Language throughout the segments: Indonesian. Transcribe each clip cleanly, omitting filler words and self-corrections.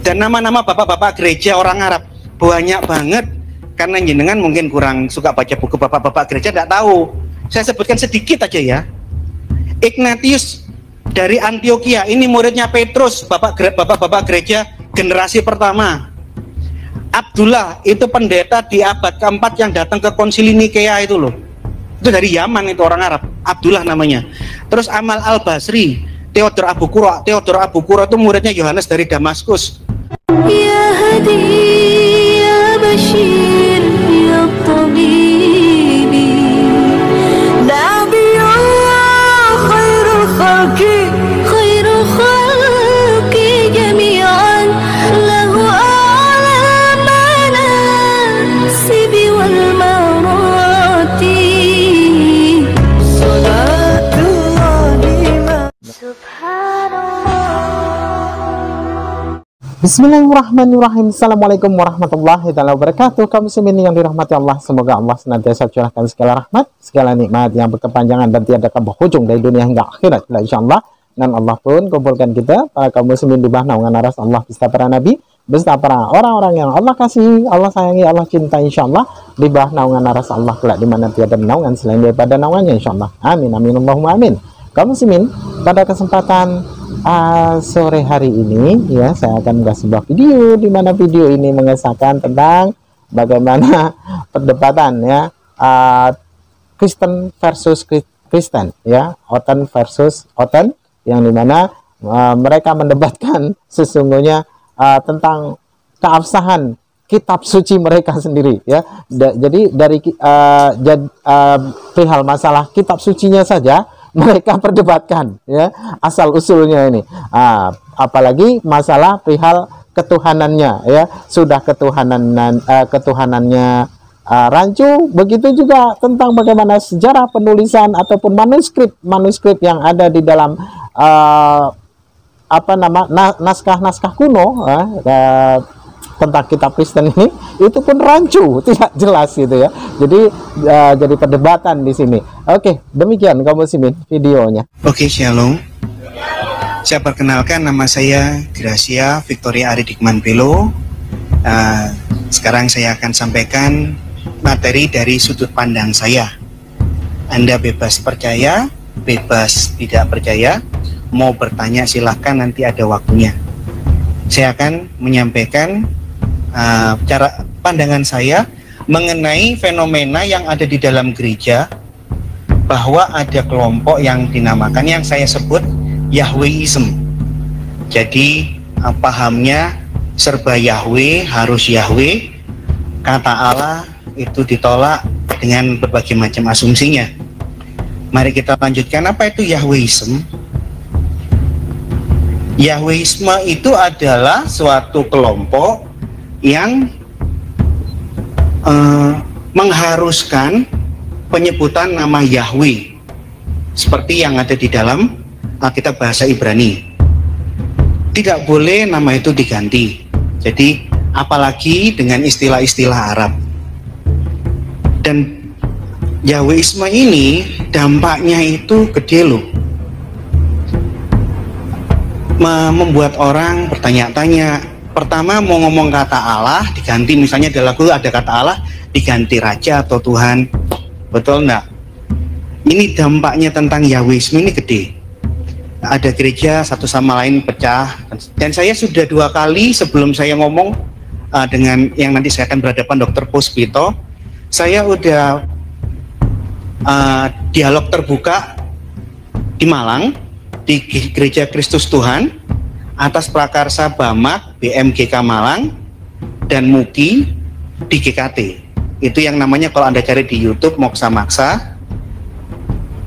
Dan nama-nama bapak-bapak gereja orang Arab banyak banget, karena jenengan mungkin kurang suka baca buku bapak-bapak gereja, tidak tahu. Saya sebutkan sedikit aja ya. Ignatius dari Antioquia, ini muridnya Petrus, bapak-bapak gereja generasi pertama. Abdullah itu pendeta di abad keempat yang datang ke konsili Nikea itu loh. Itu dari Yaman, itu orang Arab, Abdullah namanya. Terus Amal al-Basri, Theodor Abu Qura itu muridnya Yohanes dari Damaskus. Ya Hadi, ya Bashir, ya Tabibi, Nabiullah khairul khalqi, khairul khalqi jami'an, lahu a'la manasibi wal marati, salatullahi subhanallah. Bismillahirrahmanirrahim. Assalamualaikum warahmatullahi wabarakatuh. Kaum muslimin yang dirahmati Allah, semoga Allah senantiasa curahkan segala rahmat, segala nikmat yang berkepanjangan dan tiada berhujung dari dunia hingga akhirat, insyaallah. Dan Allah pun kumpulkan kita para kaum muslimin di bawah naungan aras Allah beserta para nabi, beserta para orang-orang yang Allah kasihi, Allah sayangi, Allah cinta, insyaallah, di bawah naungan aras Allah kelak, di mana tiada naungan selain daripada naungannya, insyaallah. Amin amin Allahumma amin. Kaum muslimin, pada kesempatan sore hari ini ya, saya akan membuat sebuah video di mana video ini mengesahkan tentang bagaimana perdebatan ya, Kristen versus Kristen ya, Oten versus Oten, yang dimana mereka mendebatkan sesungguhnya tentang keabsahan kitab suci mereka sendiri ya. Jadi dari perihal masalah kitab sucinya saja mereka perdebatkan ya, asal usulnya ini. Apalagi masalah perihal ketuhanannya ya, sudah ketuhanannya rancu. Begitu juga tentang bagaimana sejarah penulisan ataupun manuskrip yang ada di dalam naskah-naskah kuno tentang kitab Kristen ini, itu pun rancu, tidak jelas gitu ya. Jadi perdebatan di sini. Oke, demikian kaum muslimin videonya. Oke, shalom. Saya perkenalkan, nama saya Gracia Victoria Aridikman Belo. Sekarang saya akan sampaikan materi dari sudut pandang saya. Anda bebas percaya, bebas tidak percaya. Mau bertanya silahkan, nanti ada waktunya. Saya akan menyampaikan cara pandangan saya mengenai fenomena yang ada di dalam gereja, bahwa ada kelompok yang dinamakan, yang saya sebut Yahweism. Jadi pahamnya serba Yahweh, harus Yahweh, kata Allah itu ditolak dengan berbagai macam asumsinya. Mari kita lanjutkan, apa itu Yahweism? Yahweisme itu adalah suatu kelompok yang mengharuskan penyebutan nama Yahweh seperti yang ada di dalam Alkitab bahasa Ibrani. Tidak boleh nama itu diganti. Jadi apalagi dengan istilah-istilah Arab. Dan Yahweisme ini dampaknya itu gede loh. Membuat orang bertanya-tanya. Pertama, mau ngomong kata Allah diganti, misalnya di lagu ada kata Allah diganti raja atau Tuhan, betul enggak? Ini dampaknya tentang Yahweisme ini gede. Ada gereja satu sama lain pecah, dan saya sudah 2 kali sebelum saya ngomong dengan yang nanti saya akan berhadapan Dr. Puspito, saya udah dialog terbuka di Malang, di Gereja Kristus Tuhan, atas prakarsa BAMAK, BMGK Malang, dan MUKI di GKT. Itu yang namanya, kalau Anda cari di YouTube, Moksa Maksa.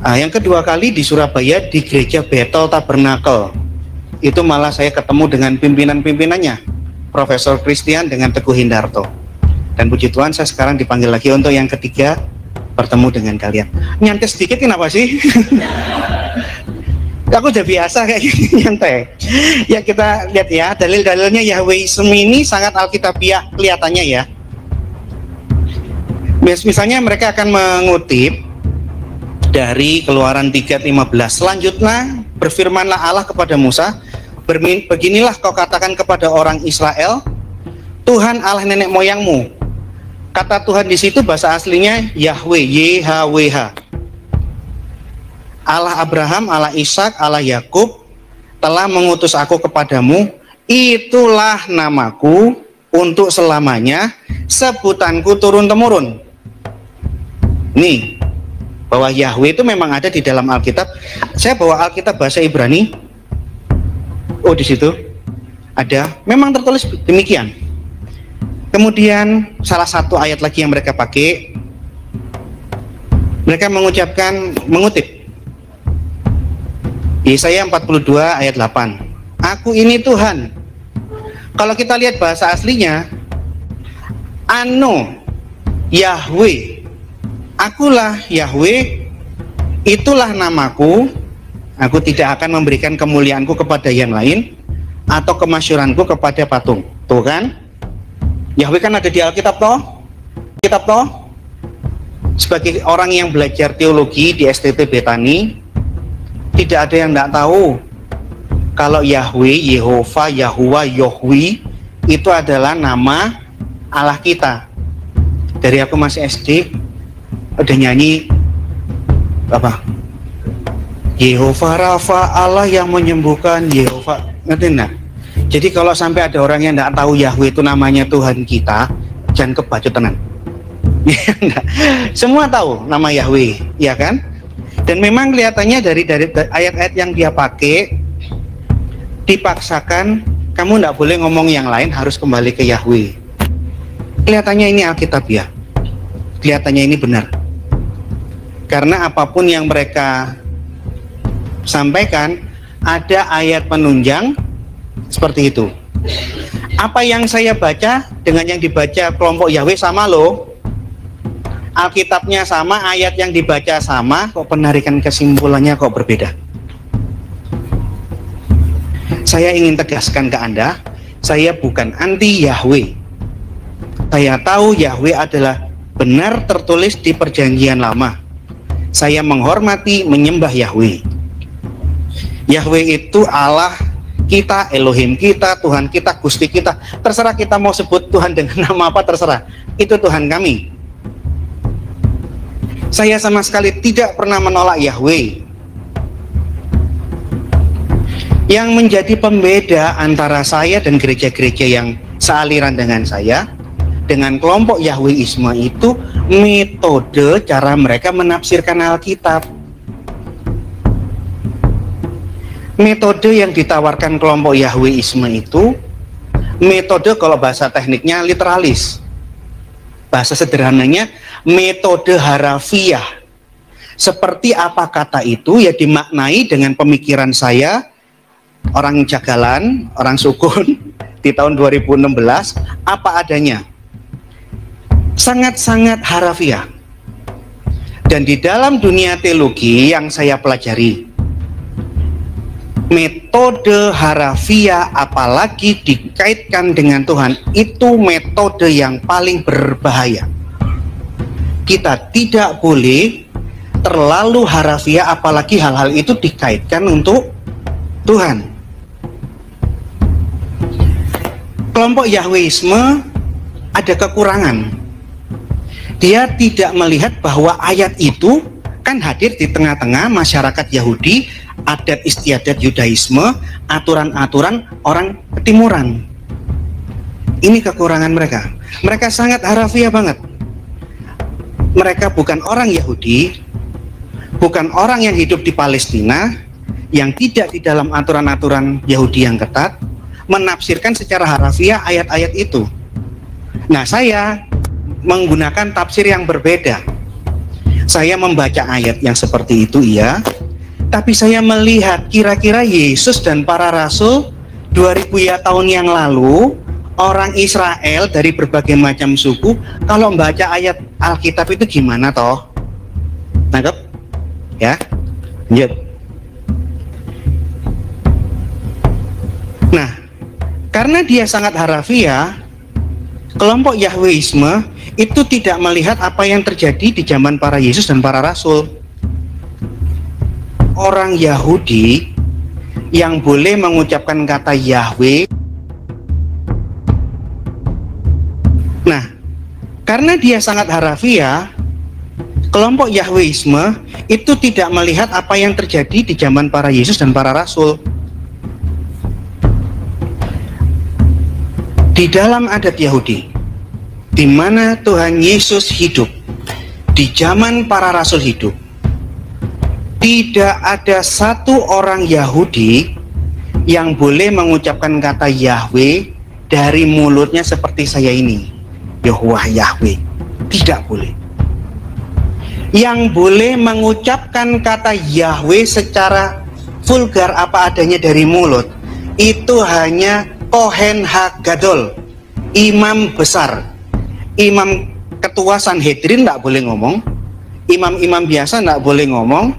Yang kedua kali di Surabaya di Gereja Bethel Tabernakel. Itu malah saya ketemu dengan pimpinan-pimpinannya, Profesor Christian dengan Teguh Hindarto. Dan puji Tuhan, saya sekarang dipanggil lagi untuk yang ketiga, bertemu dengan kalian. Nyantai sedikit kenapa sih? Aku udah biasa kayak gini nyantai. Ya, kita lihat ya, dalil-dalilnya Yahweisme ini sangat alkitabiah kelihatannya ya. Misalnya mereka akan mengutip dari Keluaran 3:15. Selanjutnya berfirmanlah Allah kepada Musa, Beginilah kau katakan kepada orang Israel, Tuhan Allah nenek moyangmu. Kata Tuhan di situ bahasa aslinya Yahweh, YHWH. Allah Abraham, Allah Ishak, Allah Yakub telah mengutus aku kepadamu. Itulah namaku untuk selamanya, sebutanku turun-temurun. Nih, bahwa Yahweh itu memang ada di dalam Alkitab. Saya bawa Alkitab bahasa Ibrani. Oh, di situ ada, memang tertulis demikian. Kemudian salah satu ayat lagi yang mereka pakai, mereka mengutip Yesaya 42 ayat 8. Aku ini Tuhan. Kalau kita lihat bahasa aslinya, Ano Yahweh, akulah Yahweh, itulah namaku. Aku tidak akan memberikan kemuliaanku kepada yang lain atau kemasyuranku kepada patung. Tuh kan, Yahweh kan ada di Alkitab toh, kitab toh. Sebagai orang yang belajar teologi di STT Betani, tidak ada yang tidak tahu kalau Yahweh, Yehova, Yahuwah, Yohwi itu adalah nama Allah kita. Dari aku masih SD udah nyanyi apa? Yehova Rafa, Allah yang menyembuhkan, Yehova, ngerti enggak? Jadi kalau sampai ada orang yang tidak tahu Yahweh itu namanya Tuhan kita, jangan kebacut tenan. Semua tahu nama Yahweh, ya kan? Dan memang kelihatannya dari ayat-ayat yang dia pakai, dipaksakan kamu tidak boleh ngomong yang lain, harus kembali ke Yahweh. Kelihatannya ini Alkitab ya, kelihatannya ini benar. Karena apapun yang mereka sampaikan, ada ayat penunjang seperti itu. Apa yang saya baca dengan yang dibaca kelompok Yahweh sama loh. Alkitabnya sama, ayat yang dibaca sama, kok penarikan kesimpulannya kok berbeda. Saya ingin tegaskan ke Anda, saya bukan anti Yahweh. Saya tahu Yahweh adalah benar tertulis di Perjanjian Lama. Saya menghormati, menyembah Yahweh. Yahweh itu Allah kita, Elohim kita, Tuhan kita, Gusti kita. Terserah kita mau sebut Tuhan dengan nama apa, terserah. Itu Tuhan kami. Saya sama sekali tidak pernah menolak Yahweh. Yang menjadi pembeda antara saya dan gereja-gereja yang sealiran dengan saya, dengan kelompok Yahweisme itu metode cara mereka menafsirkan Alkitab. Metode yang ditawarkan kelompok Yahweisme itu metode, kalau bahasa tekniknya literalis. Bahasa sederhananya metode harafiah. Seperti apa kata itu ya dimaknai dengan pemikiran saya, orang Jagalan, orang Sukun di tahun 2016, apa adanya. Sangat-sangat harafiah. Dan di dalam dunia teologi yang saya pelajari, metode harafiah apalagi dikaitkan dengan Tuhan itu metode yang paling berbahaya. Kita tidak boleh terlalu harafiah apalagi hal-hal itu dikaitkan untuk Tuhan. Kelompok Yahweisme ada kekurangan. Dia tidak melihat bahwa ayat itu kan hadir di tengah-tengah masyarakat Yahudi, adat istiadat Yudaisme, aturan-aturan orang ketimuran. Ini kekurangan mereka. Mereka sangat harafiah banget. Mereka bukan orang Yahudi, bukan orang yang hidup di Palestina, yang tidak di dalam aturan-aturan Yahudi yang ketat, menafsirkan secara harafiah ayat-ayat itu. Nah, saya menggunakan tafsir yang berbeda. Saya membaca ayat yang seperti itu, iya, tapi saya melihat kira-kira Yesus dan para rasul 2000 tahun yang lalu, orang Israel dari berbagai macam suku, kalau membaca ayat Alkitab itu gimana toh? Tangkap? Ya? Lanjut. Nah, karena dia sangat harafiah, kelompok Yahweisme itu tidak melihat apa yang terjadi di zaman para Yesus dan para Rasul. Orang Yahudi yang boleh mengucapkan kata Yahweh. Nah, karena dia sangat harafiah, kelompok Yahweisme itu tidak melihat apa yang terjadi di zaman para Yesus dan para Rasul. Di dalam adat Yahudi, di mana Tuhan Yesus hidup, di zaman para Rasul hidup, tidak ada satu orang Yahudi yang boleh mengucapkan kata Yahweh dari mulutnya seperti saya ini, Yahuwah Yahweh. Tidak boleh. Yang boleh mengucapkan kata Yahweh secara vulgar apa adanya dari mulut itu hanya Kohen Hagadol, imam besar. Imam ketua Sanhedrin tidak boleh ngomong, imam-imam biasa tidak boleh ngomong.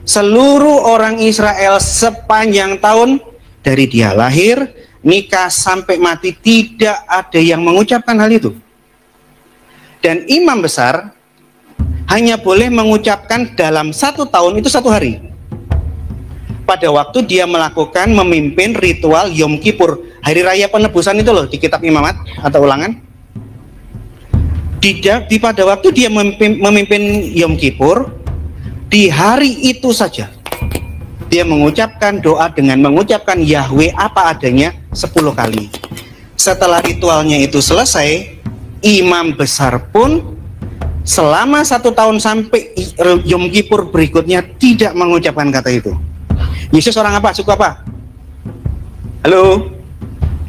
Seluruh orang Israel sepanjang tahun, dari dia lahir, nikah sampai mati, tidak ada yang mengucapkan hal itu. Dan imam besar hanya boleh mengucapkan dalam 1 tahun itu 1 hari. Pada waktu dia melakukan memimpin ritual Yom Kippur, hari raya penebusan itu loh, di kitab Imamat atau Ulangan. Pada waktu dia memimpin Yom Kippur, di hari itu saja dia mengucapkan doa dengan mengucapkan Yahweh apa adanya 10 kali. Setelah ritualnya itu selesai, imam besar pun selama 1 tahun sampai Yom Kippur berikutnya tidak mengucapkan kata itu. Yesus orang apa? Suku apa? Halo?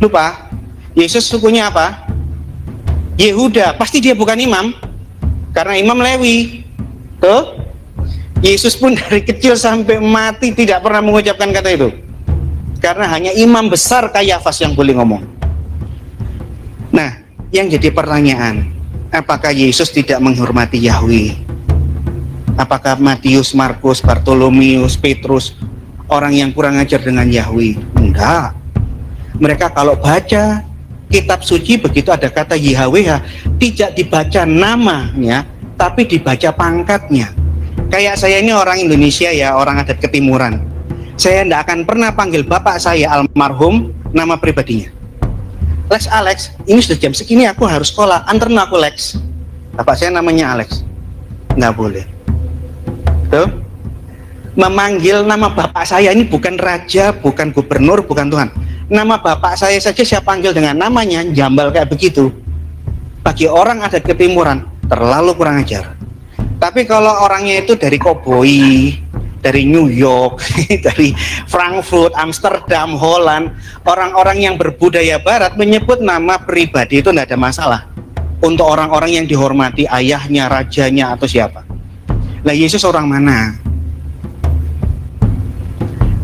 Lupa? Yesus sukunya apa? Yehuda. Pasti dia bukan imam, karena imam Lewi. Tuh, Yesus pun dari kecil sampai mati tidak pernah mengucapkan kata itu, karena hanya imam besar Kayafas yang boleh ngomong. Nah, yang jadi pertanyaan, apakah Yesus tidak menghormati Yahweh? Apakah Matius, Markus, Bartolomeus, Petrus orang yang kurang ajar dengan Yahweh? Enggak. Mereka kalau baca kitab suci, begitu ada kata Yahweh, tidak dibaca namanya, tapi dibaca pangkatnya. Kayak saya ini orang Indonesia ya, orang adat Ketimuran. Saya tidak akan pernah panggil bapak saya almarhum nama pribadinya. Lex Alex, ini sudah jam segini aku harus sekolah, anterin aku Lex. Bapak saya namanya Alex. Nggak boleh. Tuh, memanggil nama bapak saya ini bukan raja, bukan gubernur, bukan Tuhan. Nama bapak saya saja saya panggil dengan namanya, jambal kayak begitu. Bagi orang adat Ketimuran, terlalu kurang ajar. Tapi kalau orangnya itu dari Koboi, dari New York, dari Frankfurt, Amsterdam, Holland, orang-orang yang berbudaya barat menyebut nama pribadi itu tidak ada masalah. Untuk orang-orang yang dihormati, ayahnya, rajanya, atau siapa. Nah, Yesus orang mana?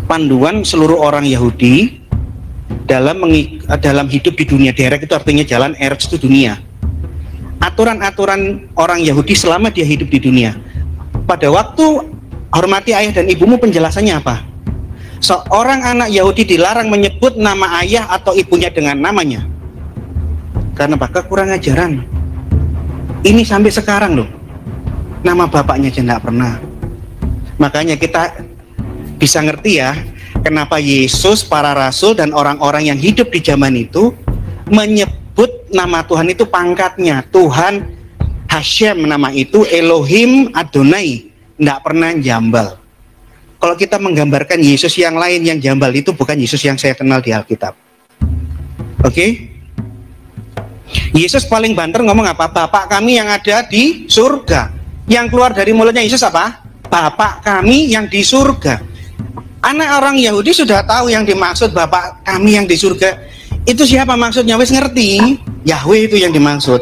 Panduan seluruh orang Yahudi dalam hidup di dunia. Derek itu artinya jalan, eretz itu dunia. Aturan-aturan orang Yahudi selama dia hidup di dunia. Pada waktu hormati ayah dan ibumu, penjelasannya apa? Seorang anak Yahudi dilarang menyebut nama ayah atau ibunya dengan namanya. Karena bakal kurang ajaran. Ini sampai sekarang loh. Nama bapaknya aja tidak pernah. Makanya kita bisa ngerti ya, kenapa Yesus, para rasul, dan orang-orang yang hidup di zaman itu menyebut nama Tuhan itu pangkatnya. Tuhan Hashem nama itu, Elohim Adonai, tidak pernah jambal. Kalau kita menggambarkan Yesus yang lain yang jambal, itu bukan Yesus yang saya kenal di Alkitab. Oke? Yesus paling banter ngomong apa? Bapak kami yang ada di surga. Yang keluar dari mulutnya Yesus apa? Bapak kami yang di surga. Anak orang Yahudi sudah tahu yang dimaksud Bapak kami yang di surga itu siapa maksudnya, wis ngerti, Yahweh itu yang dimaksud.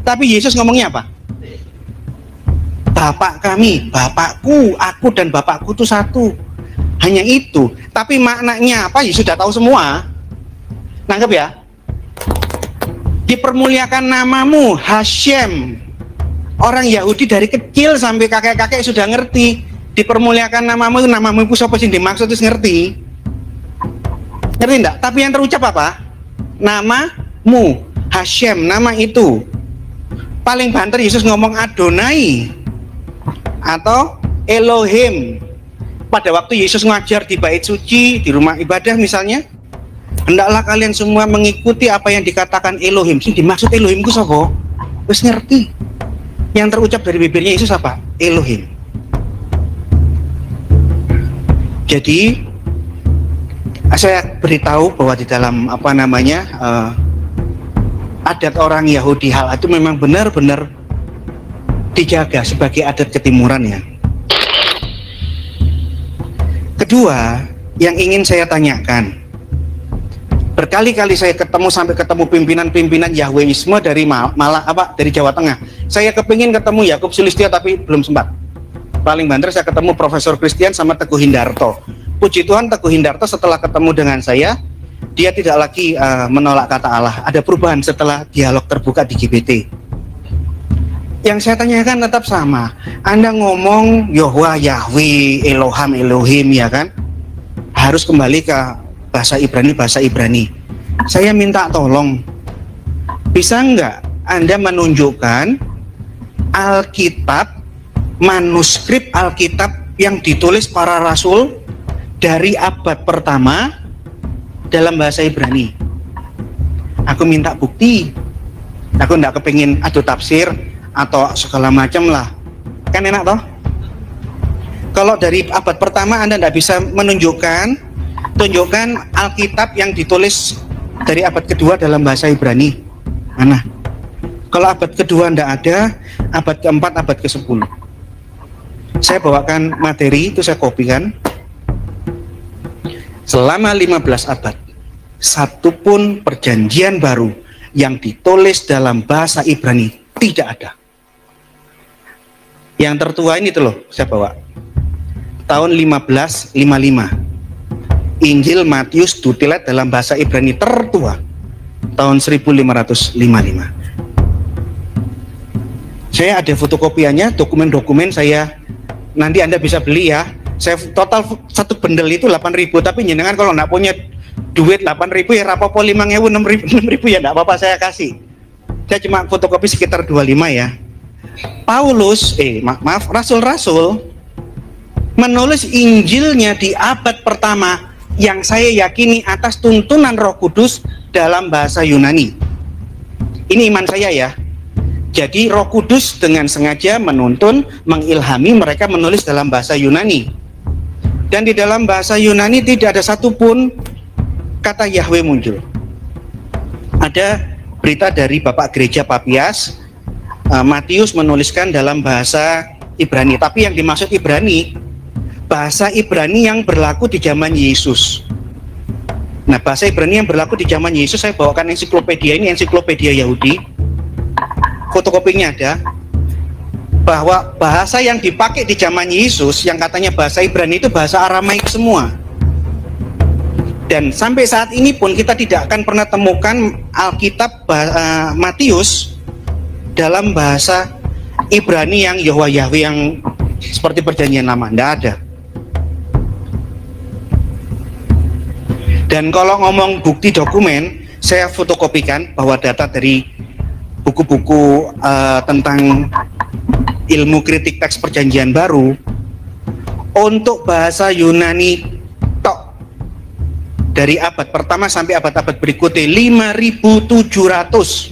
Tapi Yesus ngomongnya apa? Bapak kami, Bapakku, aku dan Bapakku itu satu. Hanya itu. Tapi maknanya apa? Yesus sudah tahu semua. Nangkep ya? Dipermuliakan namamu, Hashem. Orang Yahudi dari kecil sampai kakek-kakek sudah ngerti. Dipermuliakan namamu itu siapa sih dimaksud, itu ngerti. Ngerti enggak? Tapi yang terucap apa? Namamu, Hashem, nama itu. Paling banter Yesus ngomong Adonai atau Elohim. pada waktu Yesus ngajar di bait suci, di rumah ibadah misalnya, hendaklah kalian semua mengikuti apa yang dikatakan Elohim. Sing dimaksud Elohim ku sapa? Wis ngerti. Yang terucap dari bibirnya Yesus apa? Elohim. Jadi saya beritahu bahwa di dalam adat orang Yahudi, hal itu memang benar-benar dijaga sebagai adat ketimuran ya. Kedua, yang ingin saya tanyakan, berkali-kali saya sampai ketemu pimpinan-pimpinan Yahweisme dari dari Jawa Tengah. Saya kepingin ketemu Yakub Sulistyo tapi belum sempat. Paling banter saya ketemu Profesor Christian sama Teguh Hindarto. Puji Tuhan, Teguh Hindarto setelah ketemu dengan saya, dia tidak lagi menolak kata Allah. Ada perubahan setelah dialog terbuka di GBT. Yang saya tanyakan tetap sama. Anda ngomong Yahweh, Yahweh, Elohim, Elohim, ya kan? Harus kembali ke bahasa Ibrani. Saya minta tolong, bisa nggak Anda menunjukkan Alkitab, manuskrip Alkitab yang ditulis para rasul dari abad pertama dalam bahasa Ibrani? Aku minta bukti. Aku nggak kepingin adu tafsir atau segala macam lah, kan enak toh? Kalau dari abad pertama Anda tidak bisa tunjukkan Alkitab yang ditulis dari abad kedua dalam bahasa Ibrani, mana? Kalau abad kedua tidak ada, abad keempat, abad ke-10. Saya bawakan materi itu, saya kopikan. Selama 15 abad, satupun perjanjian baru yang ditulis dalam bahasa Ibrani tidak ada. Yang tertua ini tuh loh, saya bawa tahun 1555, Injil Matius ditulis dalam bahasa Ibrani tertua tahun 1555. Saya ada fotokopiannya, dokumen-dokumen saya, nanti Anda bisa beli ya. Saya total satu bendel itu 8.000, tapi jenengan kalau nggak punya duit 8.000 ya rapopo 5.000, 6.000 ya nggak apa-apa, saya kasih. Saya cuma fotokopi sekitar 25 ya. Rasul-rasul menulis Injilnya di abad pertama yang saya yakini atas tuntunan Roh Kudus dalam bahasa Yunani. Ini iman saya ya. Jadi Roh Kudus dengan sengaja menuntun, mengilhami mereka menulis dalam bahasa Yunani. Dan di dalam bahasa Yunani tidak ada satupun kata Yahweh muncul. Ada berita dari Bapak Gereja Papias, Matius menuliskan dalam bahasa Ibrani, tapi yang dimaksud Ibrani, bahasa Ibrani yang berlaku di zaman Yesus. Nah, bahasa Ibrani yang berlaku di zaman Yesus, saya bawakan ensiklopedia ini, ensiklopedia Yahudi. Fotokopinya ada, bahwa bahasa yang dipakai di zaman Yesus, yang katanya bahasa Ibrani itu bahasa Aramaik semua. Dan sampai saat ini pun kita tidak akan pernah temukan Alkitab Matius dalam bahasa Ibrani yang Yahweh yang seperti perjanjian lama, tidak ada. Dan kalau ngomong bukti dokumen, saya fotokopikan bahwa data dari buku-buku tentang ilmu kritik teks perjanjian baru untuk bahasa Yunani tok dari abad pertama sampai abad-abad berikutnya 5.700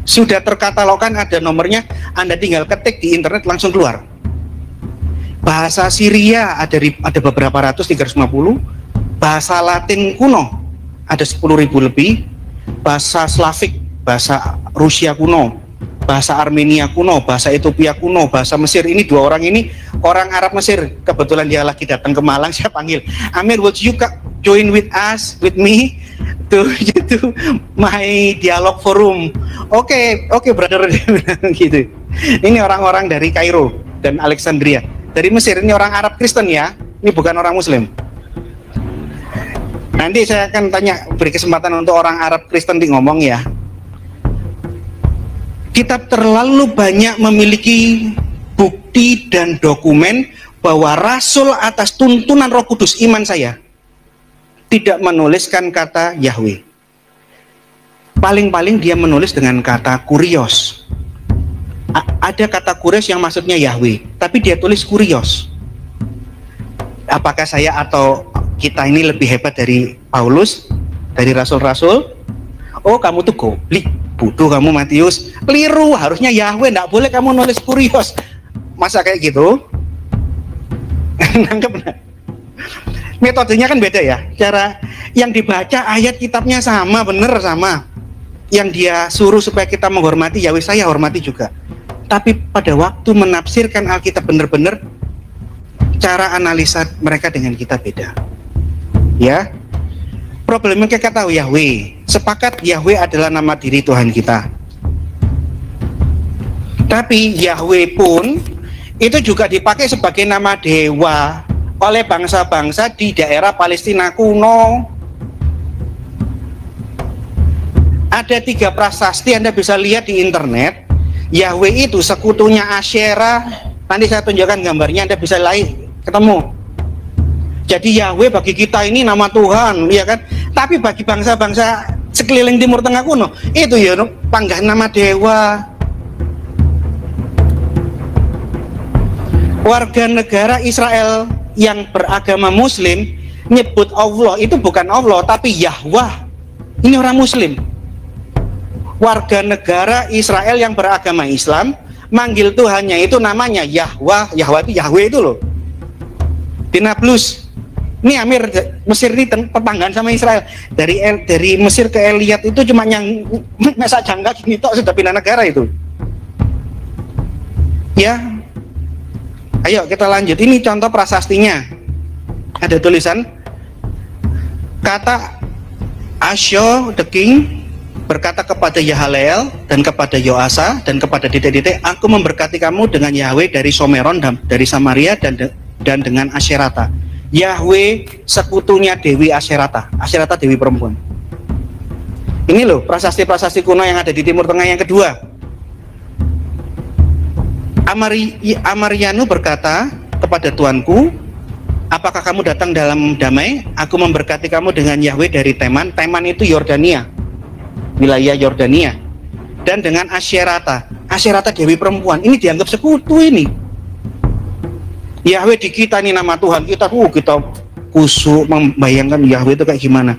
sudah terkatalogkan, ada nomornya, Anda tinggal ketik di internet langsung keluar. Bahasa Syria ada beberapa ratus, 350. Bahasa Latin kuno ada 10.000 lebih. Bahasa Slavik, bahasa Rusia kuno, bahasa Armenia kuno, bahasa Ethiopia kuno, bahasa Mesir. Ini dua orang ini orang Arab Mesir. Kebetulan dia lagi datang ke Malang, saya panggil, Amir, would you join with me to my dialog forum? Oke, brother, gitu. Ini orang-orang dari Kairo dan Alexandria, dari Mesir. Ini orang Arab Kristen ya, ini bukan orang Muslim. Nanti saya akan beri kesempatan untuk orang Arab Kristen di ngomong ya. Kita terlalu banyak memiliki bukti dan dokumen bahwa Rasul atas tuntunan Roh Kudus, iman saya, tidak menuliskan kata Yahweh. Paling-paling dia menulis dengan kata kurios. Ada kata kurios yang maksudnya Yahweh, tapi dia tulis kurios. Apakah saya atau kita ini lebih hebat dari Paulus, dari rasul-rasul? Oh, kamu tuh goblik, bodoh kamu Matius, keliru, harusnya Yahweh, nggak boleh kamu nulis kurios. Masa kayak gitu? Nangkep nggak? Metodenya kan beda ya, cara yang dibaca ayat kitabnya sama, bener sama. Yang dia suruh supaya kita menghormati Yahweh, saya hormati juga. Tapi pada waktu menafsirkan Alkitab bener-bener, cara analisa mereka dengan kita beda. Ya, problemnya kita tahu Yahweh, sepakat Yahweh adalah nama diri Tuhan kita. Tapi Yahweh pun itu juga dipakai sebagai nama dewa oleh bangsa-bangsa di daerah Palestina kuno. Ada 3 prasasti, Anda bisa lihat di internet. Yahweh itu sekutunya Asyera. Nanti saya tunjukkan gambarnya, Anda bisa lihat, ketemu. Jadi Yahweh bagi kita ini nama Tuhan, ya kan? Tapi bagi bangsa-bangsa sekeliling Timur Tengah kuno, itu ya panggilan nama dewa. Warga negara Israel yang beragama Muslim nyebut Allah itu bukan Allah, tapi Yahwah. Ini orang Muslim. Warga negara Israel yang beragama Islam manggil Tuhannya itu namanya Yahwah. Yahwah itu Yahweh itu loh. Di Nablus. Ini Amir, Mesir ini tetanggaan sama Israel. Dari Mesir ke Eliat itu cuma yang masa jangka gini tok sudah pindah negara itu. Ya. Ayo kita lanjut. Ini contoh prasastinya. Ada tulisan kata Asyo the King berkata kepada Yahaleel dan kepada Yoasa dan kepada titik-titik, aku memberkati kamu dengan Yahweh dari Someron dan dari Samaria dan dengan Asyerata. Yahweh sekutunya Dewi Asyerata. Asyerata Dewi perempuan. Ini loh prasasti-prasasti kuno yang ada di Timur Tengah yang kedua. Amaryanu berkata kepada tuanku, apakah kamu datang dalam damai? Aku memberkati kamu dengan Yahweh dari Teman. Teman itu Yordania, wilayah Yordania. Dan dengan Asyerata. Asyerata Dewi perempuan. Ini dianggap sekutu ini. Yahweh di kita ini nama Tuhan kita, kita kusuk membayangkan Yahweh itu kayak gimana.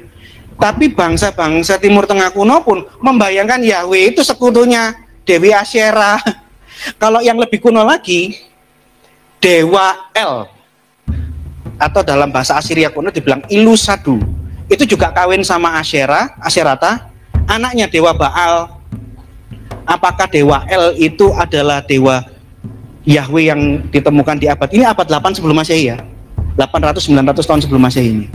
Tapi bangsa-bangsa Timur Tengah kuno pun membayangkan Yahweh itu sekutunya Dewi Asyera. Kalau yang lebih kuno lagi, Dewa El, atau dalam bahasa Assyria kuno dibilang Ilusadu, itu juga kawin sama Asyerata, anaknya Dewa Baal. Apakah Dewa El itu adalah dewa Yahweh yang ditemukan di abad ini, abad 8 sebelum Masehi ya, 800-900 tahun sebelum Masehi ini.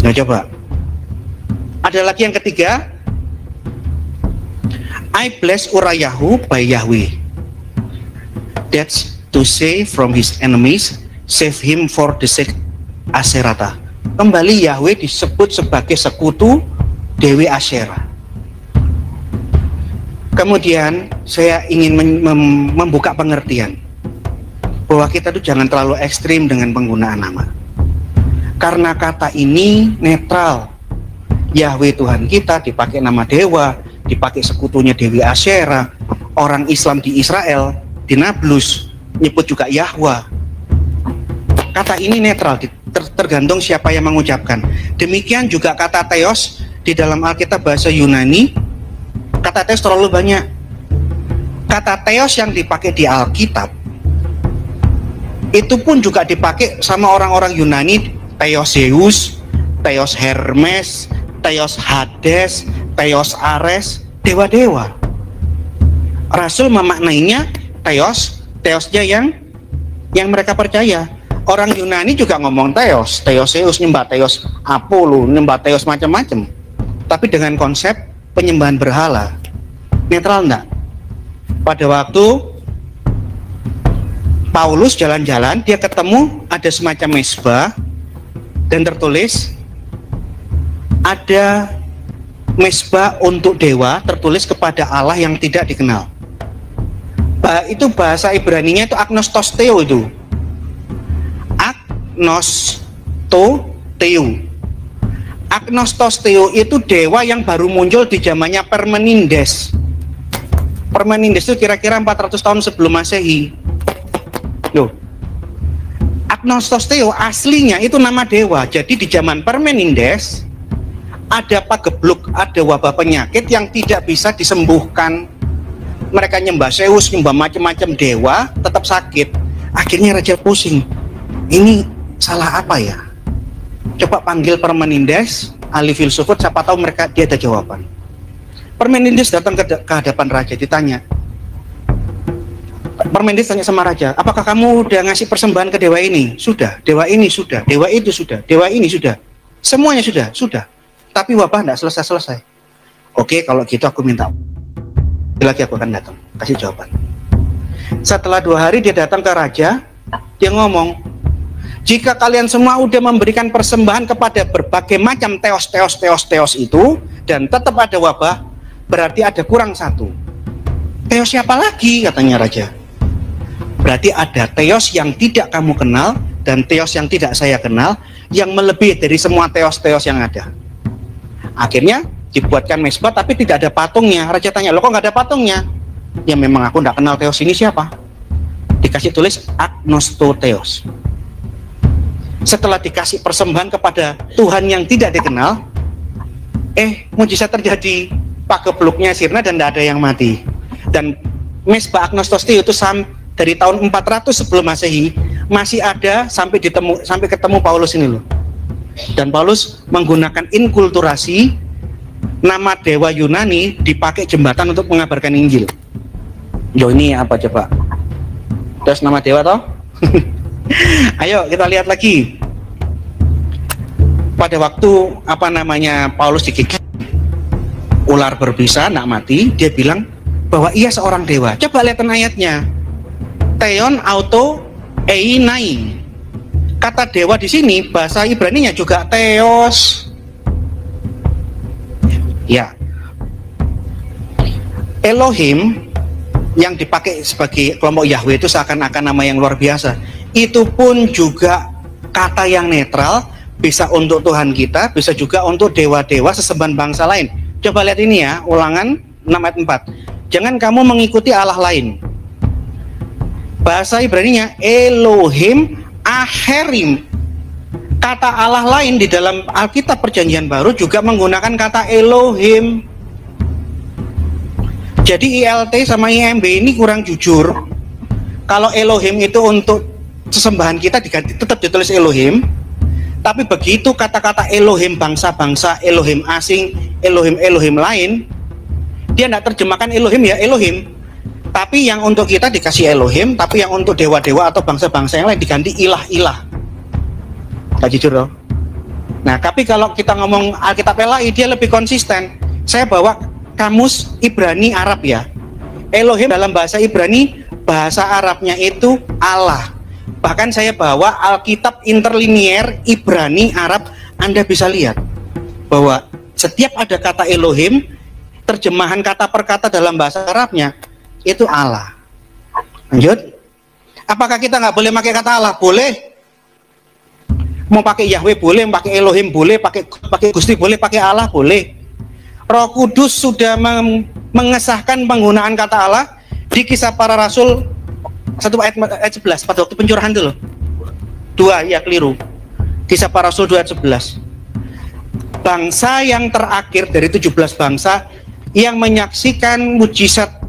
Nah coba, ada lagi yang ketiga, I bless Urayahu by Yahweh, that's to save from his enemies, save him for the sake Asyerata. Kembali Yahweh disebut sebagai sekutu Dewi Asyera. Kemudian saya ingin membuka pengertian bahwa kita tuh jangan terlalu ekstrim dengan penggunaan nama, karena kata ini netral. Yahweh Tuhan kita dipakai nama dewa, dipakai sekutunya Dewi Asyera. Orang Islam di Israel, di Nablus, nyebut juga Yahweh. Kata ini netral, tergantung siapa yang mengucapkan. Demikian juga kata Theos di dalam Alkitab bahasa Yunani. Kata Theos terlalu banyak. Kata Theos yang dipakai di Alkitab itu pun juga dipakai sama orang-orang Yunani. Theos Zeus, Theos Hermes, Theos Hades, Theos Ares, dewa-dewa. Rasul memaknainya Theosnya yang mereka percaya. Orang Yunani juga ngomong Theos Zeus, nyembah Theos Apollo, nyembah Theos macam-macam. Tapi dengan konsep penyembahan berhala. Netral enggak? Pada waktu Paulus jalan-jalan, dia ketemu ada semacam mezbah dan tertulis ada mezbah untuk dewa, tertulis kepada Allah yang tidak dikenal. Itu bahasa Ibraninya itu agnostosteo itu. Agnostosteo. Agnostosteo itu dewa yang baru muncul di zamannya Parmenides. Parmenides itu kira-kira 400 tahun sebelum Masehi. Loh. Agnostosteo aslinya itu nama dewa. Jadi di zaman Parmenides ada pagebluk, ada wabah penyakit yang tidak bisa disembuhkan. Mereka nyembah Zeus, nyembah macam-macam dewa, tetap sakit. Akhirnya raja pusing. Ini salah apa ya? Coba panggil Parmenides, ahli filsufat, siapa tahu dia ada jawaban. Parmenides datang ke hadapan raja, ditanya. Parmenides tanya sama raja, apakah kamu udah ngasih persembahan ke dewa ini? Sudah. Dewa ini sudah. Dewa itu sudah. Dewa ini sudah. Semuanya sudah. Tapi wabah tidak selesai-selesai. Oke, kalau gitu aku minta. Lagi aku akan datang. Kasih jawaban. Setelah 2 hari dia datang ke raja, dia ngomong, jika kalian semua udah memberikan persembahan kepada berbagai macam teos itu, dan tetap ada wabah, berarti ada kurang satu. Teos siapa lagi? Katanya raja. Berarti ada teos yang tidak kamu kenal dan teos yang tidak saya kenal, yang melebihi dari semua teos-teos yang ada. Akhirnya dibuatkan mezbah tapi tidak ada patungnya. Raja tanya, loh kok nggak ada patungnya? Ya memang aku nggak kenal teos ini siapa. Dikasih tulis agnostotheos. Setelah dikasih persembahan kepada Tuhan yang tidak dikenal, mujizat terjadi. Pagebluknya sirna dan tidak ada yang mati. Dan mezbah agnostosteo itu dari tahun 400 sebelum Masehi masih ada sampai ketemu Paulus ini loh. Dan Paulus menggunakan inkulturasi, nama dewa Yunani dipakai jembatan untuk mengabarkan Injil. Yo, ini apa coba? Terus nama dewa toh? Ayo kita lihat lagi. Pada waktu Paulus digigit ular berbisa, nak mati, dia bilang bahwa ia seorang dewa. Coba lihat ayatnya. Theon auto einai. Kata dewa di sini bahasa Ibraninya juga theos. Ya. Elohim yang dipakai sebagai kelompok Yahweh itu seakan-akan nama yang luar biasa. Itu pun juga kata yang netral, bisa untuk Tuhan kita, bisa juga untuk dewa-dewa sesembahan bangsa lain. Coba lihat ini ya, Ulangan 6 ayat 4. Jangan kamu mengikuti Allah lain. Bahasa Ibraninya Elohim Aherim. Kata Allah lain di dalam Alkitab Perjanjian Baru juga menggunakan kata Elohim. Jadi ILT sama IMB ini kurang jujur. Kalau Elohim itu untuk sesembahan kita diganti, tetap ditulis Elohim. Tapi begitu kata-kata Elohim bangsa-bangsa, Elohim asing, Elohim lain, dia tidak terjemahkan Elohim ya Elohim. Tapi yang untuk kita dikasih Elohim, tapi yang untuk dewa-dewa atau bangsa-bangsa yang lain diganti ilah-ilah. Gak jujur loh. Nah, tapi kalau kita ngomong Alkitab LAI, dia lebih konsisten. Saya bawa kamus Ibrani Arab ya. Elohim dalam bahasa Ibrani, bahasa Arabnya itu Allah. Bahkan saya bawa Alkitab interlinier Ibrani Arab, Anda bisa lihat bahwa setiap ada kata Elohim, terjemahan kata per kata dalam bahasa Arabnya itu Allah. Lanjut. Apakah kita nggak boleh pakai kata Allah? Boleh. Mau pakai Yahweh boleh, pakai Elohim boleh, pakai Gusti boleh, pakai Allah boleh. Roh Kudus sudah mengesahkan penggunaan kata Allah di Kisah Para Rasul 1 ayat 11 pada waktu pencurahan itu loh. 2 ya keliru. Kisah Para Rasul 2 ayat 11. Bangsa yang terakhir dari 17 bangsa yang menyaksikan mujizat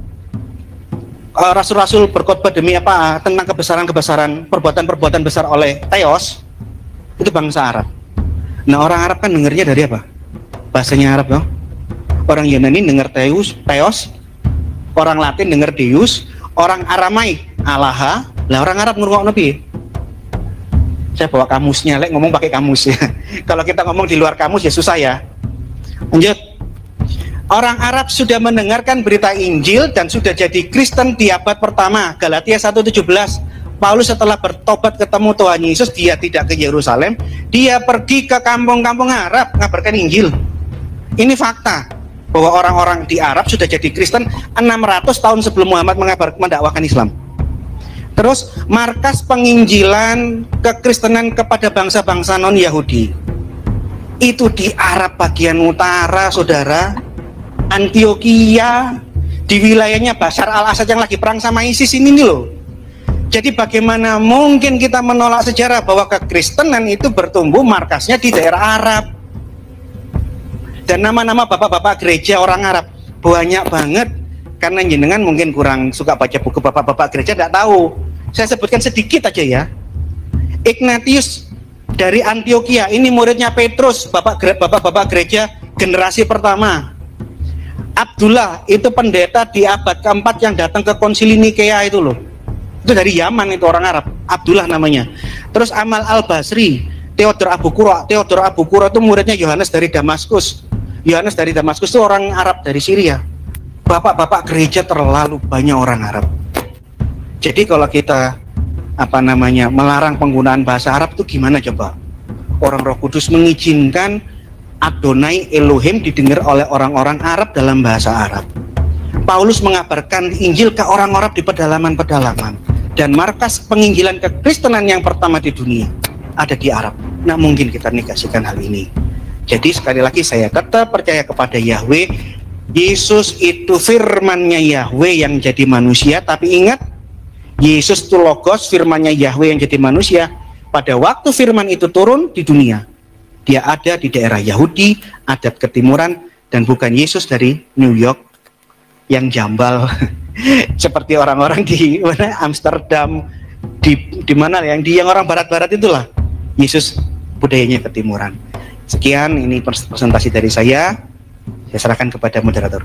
rasul-rasul berkhotbah demi apa tentang kebesaran-kebesaran perbuatan-perbuatan besar oleh Theos, itu bangsa Arab. Nah, orang Arab kan dengarnya dari apa? Bahasanya Arab, no? Orang Yunani dengar Theos, orang Latin dengar Deus, orang Aramaik Allah. Lah orang Arab ngurung nabi. Saya bawa kamusnya, ngomong pakai kamus ya. Kalau kita ngomong di luar kamus ya susah ya. Lanjut. Orang Arab sudah mendengarkan berita Injil dan sudah jadi Kristen di abad pertama. Galatia 1:17. Paulus setelah bertobat ketemu Tuhan Yesus, dia tidak ke Yerusalem, dia pergi ke kampung-kampung Arab ngabarkan Injil. Ini fakta bahwa orang-orang di Arab sudah jadi Kristen 600 tahun sebelum Muhammad mendakwakan Islam. Terus markas penginjilan kekristenan kepada bangsa-bangsa non-Yahudi itu di Arab bagian utara, saudara. Antioquia, di wilayahnya Bashar al-Assad yang lagi perang sama ISIS ini nih loh. Jadi bagaimana mungkin kita menolak sejarah bahwa kekristenan itu bertumbuh markasnya di daerah Arab. Dan nama-nama bapak-bapak gereja orang Arab banyak banget. Karena jenengan mungkin kurang suka baca buku bapak-bapak gereja, tidak tahu. Saya sebutkan sedikit aja ya. Ignatius dari Antioquia, ini muridnya Petrus, bapak-bapak gereja generasi pertama. Abdullah itu pendeta di abad keempat yang datang ke konsili Nikea itu loh. Itu dari Yaman, itu orang Arab, Abdullah namanya. Terus Amal al-Basri, Theodor Abu Qura itu muridnya Yohanes dari Damaskus. Yohanes dari Damaskus itu orang Arab dari Syria. Bapak-bapak gereja terlalu banyak orang Arab. Jadi kalau kita melarang penggunaan bahasa Arab itu gimana coba? Orang Roh Kudus mengizinkan Adonai Elohim didengar oleh orang-orang Arab dalam bahasa Arab. Paulus mengabarkan Injil ke orang-orang di pedalaman-pedalaman. Dan markas penginjilan kekristenan yang pertama di dunia ada di Arab. Nah, mungkin kita negasikan hal ini. Jadi sekali lagi saya tetap percaya kepada Yahweh. Yesus itu firmannya Yahweh yang jadi manusia. Tapi ingat, Yesus itu logos, firmannya Yahweh yang jadi manusia. Pada waktu firman itu turun di dunia, dia ada di daerah Yahudi, adat ketimuran, dan bukan Yesus dari New York yang jambal seperti orang-orang di mana Amsterdam, di mana yang orang barat-barat itulah. Yesus budayanya ketimuran. Sekian, ini presentasi dari saya. Saya serahkan kepada moderator.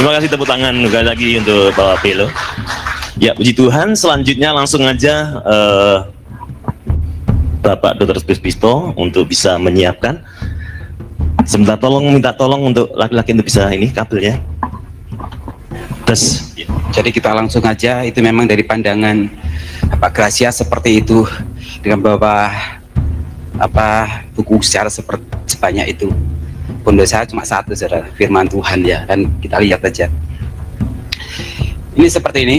Terima kasih, tepuk tangan sekali lagi untuk Bapak Pelo. Ya, puji Tuhan. Selanjutnya langsung aja Bapak Dr. Bisto untuk bisa menyiapkan. Sebentar, minta tolong untuk laki-laki untuk bisa ini kabelnya. Terus, jadi kita langsung aja, itu memang dari pandangan Pak Gracia seperti itu, dengan bawa buku secara sebanyak itu. Pondok saya cuma satu, saudara, firman Tuhan ya, dan kita lihat aja. Ini seperti ini.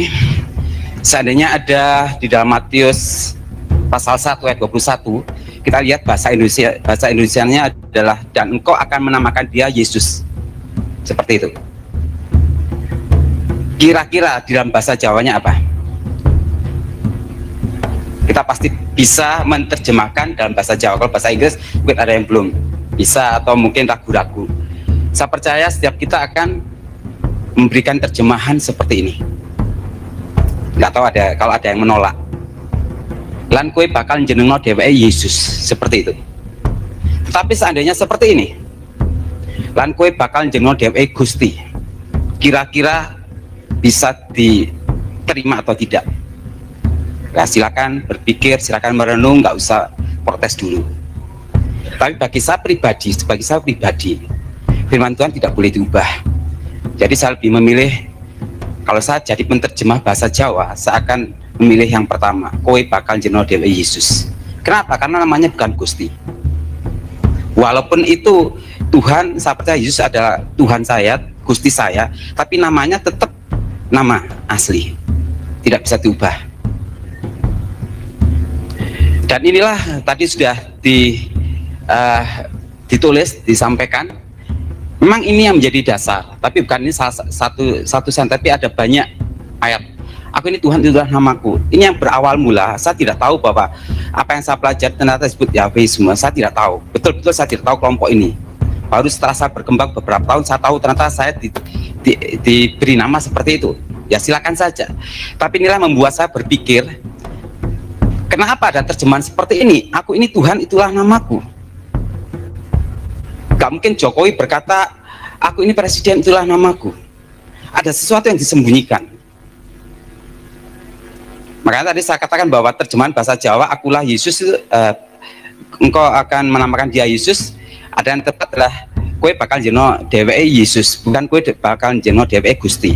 Seandainya ada di dalam Matius pasal 1 ayat 21, kita lihat bahasa Indonesianya adalah, dan engkau akan menamakan dia Yesus. Seperti itu. Kira-kira di dalam bahasa Jawanya apa? Kita pasti bisa menerjemahkan dalam bahasa Jawa. Kalau bahasa Inggris mungkin ada yang belum bisa atau mungkin ragu-ragu. Saya percaya setiap kita akan memberikan terjemahan seperti ini. Nggak tahu kalau ada yang menolak. Lan kue bakal jenengno dheweke Yesus, seperti itu. Tetapi seandainya seperti ini, lan kue bakal jenengno dheweke Gusti, kira-kira bisa diterima atau tidak? Nah, silakan berpikir, silakan merenung, nggak usah protes dulu. Tapi bagi saya pribadi, firman Tuhan tidak boleh diubah. Jadi saya lebih memilih, kalau saya jadi penerjemah bahasa Jawa, saya akan memilih yang pertama, kowe bakal jenengno dhewe Yesus. Kenapa? Karena namanya bukan Gusti. Walaupun itu Tuhan, saya percaya Yesus adalah Tuhan saya, Gusti saya, tapi namanya tetap nama asli, tidak bisa diubah. Dan inilah tadi sudah ditulis, disampaikan. Memang ini yang menjadi dasar, tapi bukan ini satu tapi ada banyak ayat. Aku ini Tuhan, itulah namaku. Ini yang berawal mula. Saya tidak tahu bahwa apa yang saya pelajari ternyata disebut Yahweh semua. Saya tidak tahu. Betul-betul saya tidak tahu kelompok ini. Baru setelah saya berkembang beberapa tahun, saya tahu ternyata saya diberi nama seperti itu. Ya silakan saja. Tapi inilah membuat saya berpikir, kenapa ada terjemahan seperti ini? Aku ini Tuhan, itulah namaku. Gak mungkin Jokowi berkata, aku ini presiden, itulah namaku. Ada sesuatu yang disembunyikan. Makanya tadi saya katakan bahwa terjemahan bahasa Jawa, akulah Yesus, engkau akan menamakan dia Yesus. Ada yang tepat adalah, kowe bakal jenengno dheweke Yesus, bukan kowe bakal jenengno dheweke Gusti.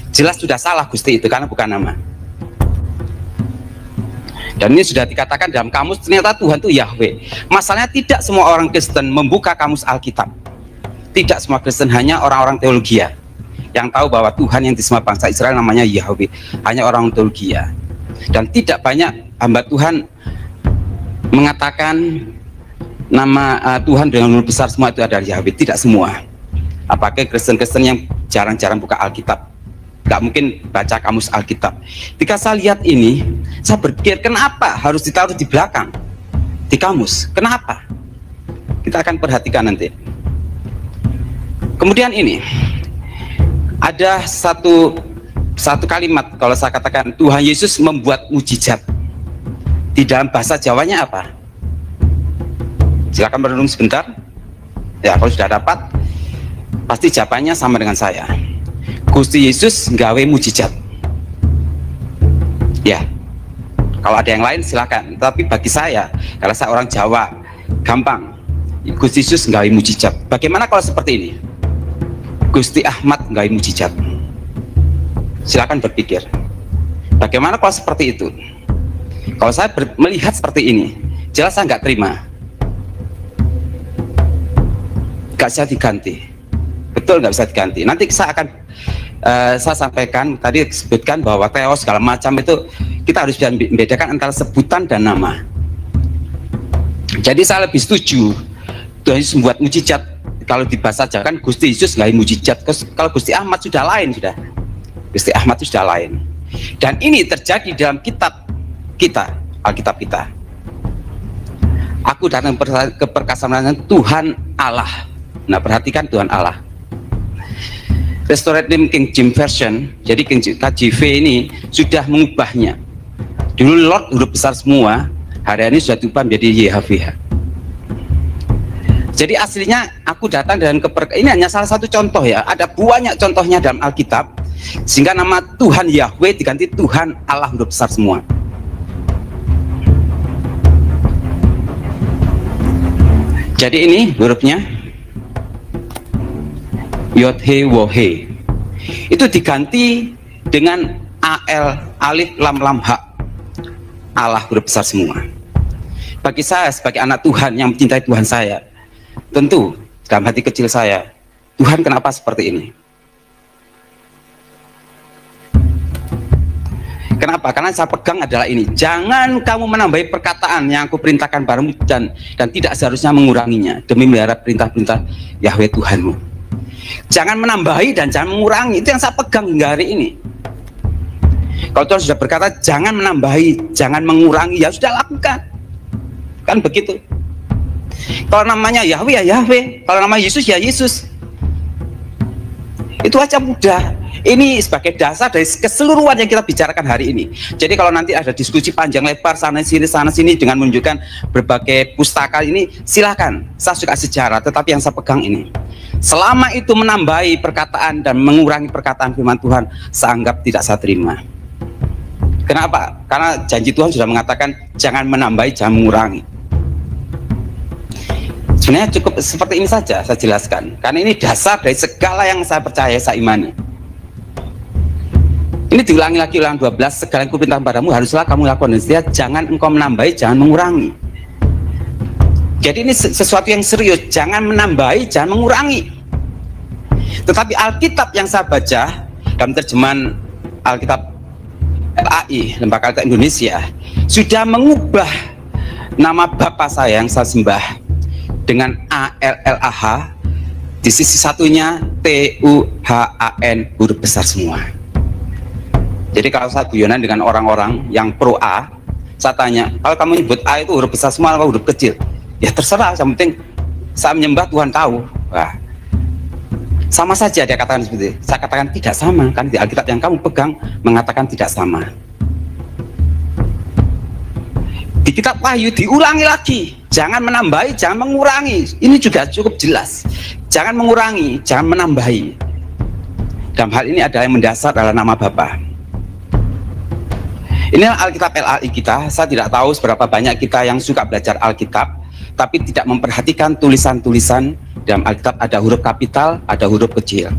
Jelas sudah salah Gusti itu, karena bukan nama. Dan ini sudah dikatakan dalam kamus, ternyata Tuhan itu Yahweh. Masalahnya tidak semua orang Kristen membuka kamus Alkitab. Tidak semua Kristen, hanya orang-orang teologia yang tahu bahwa Tuhan yang disembah bangsa Israel namanya Yahweh, hanya orang teologia. Dan tidak banyak hamba Tuhan mengatakan nama Tuhan dengan huruf besar semua itu adalah Yahweh. Tidak semua. Apakah Kristen-Kristen yang jarang-jarang buka Alkitab. nggak mungkin baca kamus Alkitab. Ketika saya lihat ini, saya berpikir kenapa harus ditaruh di belakang di kamus? Kenapa? Kita akan perhatikan nanti. Kemudian ini ada satu kalimat, kalau saya katakan Tuhan Yesus membuat mujizat. Di dalam bahasa Jawanya apa? Silakan merenung sebentar. Ya, kalau sudah dapat, pasti jawabannya sama dengan saya. Gusti Yesus nggawe mujizat. Ya, kalau ada yang lain silakan. Tapi bagi saya, karena saya orang Jawa, gampang. Gusti Yesus nggawe mujizat. Bagaimana kalau seperti ini? Gusti Ahmad nggawe mujizat. Silakan berpikir. Bagaimana kalau seperti itu? Kalau saya melihat seperti ini, jelas saya nggak terima. Nggak bisa diganti. Betul, nggak bisa diganti. Nanti saya akan saya sampaikan, tadi disebutkan bahwa teos segala macam itu kita harus bisa membedakan antara sebutan dan nama. Jadi saya lebih setuju Tuhan Yesus membuat mujizat. Kalau di bahasa Jawa kan Gusti Yesus nggak mujizat. Kalau Gusti Ahmad sudah lain, sudah. Gusti Ahmad itu sudah lain. Dan ini terjadi dalam kitab kita, Alkitab kita. Aku datang ke perkasanan Tuhan Allah. Nah, perhatikan Tuhan Allah. Restorative King James Version, jadi KJV ini sudah mengubahnya. Dulu Lord huruf besar semua, hari ini sudah diubah menjadi YHWH. Jadi aslinya aku datang dan ini hanya salah satu contoh ya. Ada banyak contohnya dalam Alkitab, sehingga nama Tuhan Yahweh diganti Tuhan Allah huruf besar semua. Jadi ini hurufnya Yod He Wo He, itu diganti dengan AL alif lam lam ha, Allah huruf besar semua. Bagi saya sebagai anak Tuhan yang mencintai Tuhan saya, tentu dalam hati kecil saya, Tuhan kenapa seperti ini? Kenapa? Karena saya pegang adalah ini. Jangan kamu menambahi perkataan yang aku perintahkan padamu dan tidak seharusnya menguranginya demi melihara perintah-perintah Yahweh Tuhanmu. Jangan menambahi dan jangan mengurangi. Itu yang saya pegang hingga hari ini. Kalau Tuhan sudah berkata jangan menambahi, jangan mengurangi, ya sudah lakukan. Kan begitu. Kalau namanya Yahweh ya Yahweh, kalau nama Yesus ya Yesus. Itu aja mudah. Ini sebagai dasar dari keseluruhan yang kita bicarakan hari ini. Jadi kalau nanti ada diskusi panjang lebar sana sini dengan menunjukkan berbagai pustaka ini, silakan. Saya suka sejarah, tetapi yang saya pegang ini. Selama itu menambahi perkataan dan mengurangi perkataan firman Tuhan, saya anggap tidak saya terima. Kenapa? Karena janji Tuhan sudah mengatakan jangan menambahi, jangan mengurangi. Sebenarnya cukup seperti ini saja saya jelaskan. Karena ini dasar dari segala yang saya percaya, saya imani. Ini diulangi lagi ulang 12, segala yang kuperintahkan padamu haruslah kamu lakukan dan setia, jangan engkau menambahi, jangan mengurangi. Jadi ini sesuatu yang serius, jangan menambahi, jangan mengurangi. Tetapi Alkitab yang saya baca dalam terjemahan Alkitab LAI, Lembaga Alkitab Indonesia, sudah mengubah nama Bapa saya yang saya sembah dengan ALLAH, di sisi satunya TUHAN huruf besar semua. Jadi kalau saya guyonan dengan orang-orang yang pro A, saya tanya, kalau kamu nyebut A itu huruf besar semua atau huruf kecil? Ya terserah, yang penting saya menyembah Tuhan tahu. Wah, sama saja dia katakan seperti itu. Saya katakan tidak sama, kan di Alkitab yang kamu pegang mengatakan tidak sama. Di kitab Wahyu diulangi lagi, jangan menambahi, jangan mengurangi. Ini juga cukup jelas. Jangan mengurangi, jangan menambahi. Dalam hal ini adalah yang mendasar adalah nama Bapa. Inilah Alkitab LAI kita. Saya tidak tahu seberapa banyak kita yang suka belajar Alkitab, tapi tidak memperhatikan tulisan-tulisan. Dalam Alkitab ada huruf kapital, ada huruf kecil.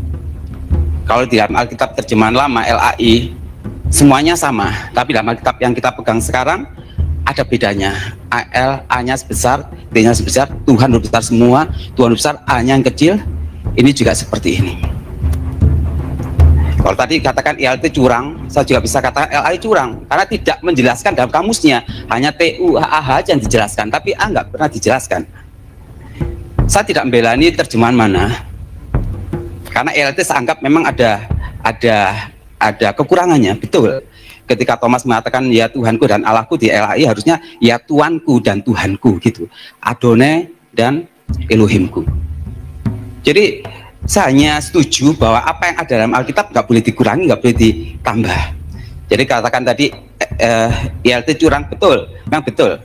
Kalau di dalam Alkitab terjemahan lama LAI, semuanya sama. Tapi dalam Alkitab yang kita pegang sekarang, ada bedanya. AL, A-nya sebesar, T-nya sebesar, Tuhan huruf besar semua, Tuhan huruf besar, A-nya yang kecil. Ini juga seperti ini. Kalau tadi katakan ILT curang, saya juga bisa katakan LAI curang, karena tidak menjelaskan dalam kamusnya, hanya TUHAH yang dijelaskan, tapi A nggak pernah dijelaskan. Saya tidak membela ini terjemahan mana, karena ILT saya anggap memang ada ada kekurangannya, betul. Ketika Thomas mengatakan ya Tuhanku dan Allahku, di LAI harusnya ya Tuanku dan Tuhanku gitu. Adonai dan Elohimku. Jadi saya hanya setuju bahwa apa yang ada dalam Alkitab nggak boleh dikurangi, nggak boleh ditambah. Jadi katakan tadi ILT curang, betul, memang betul.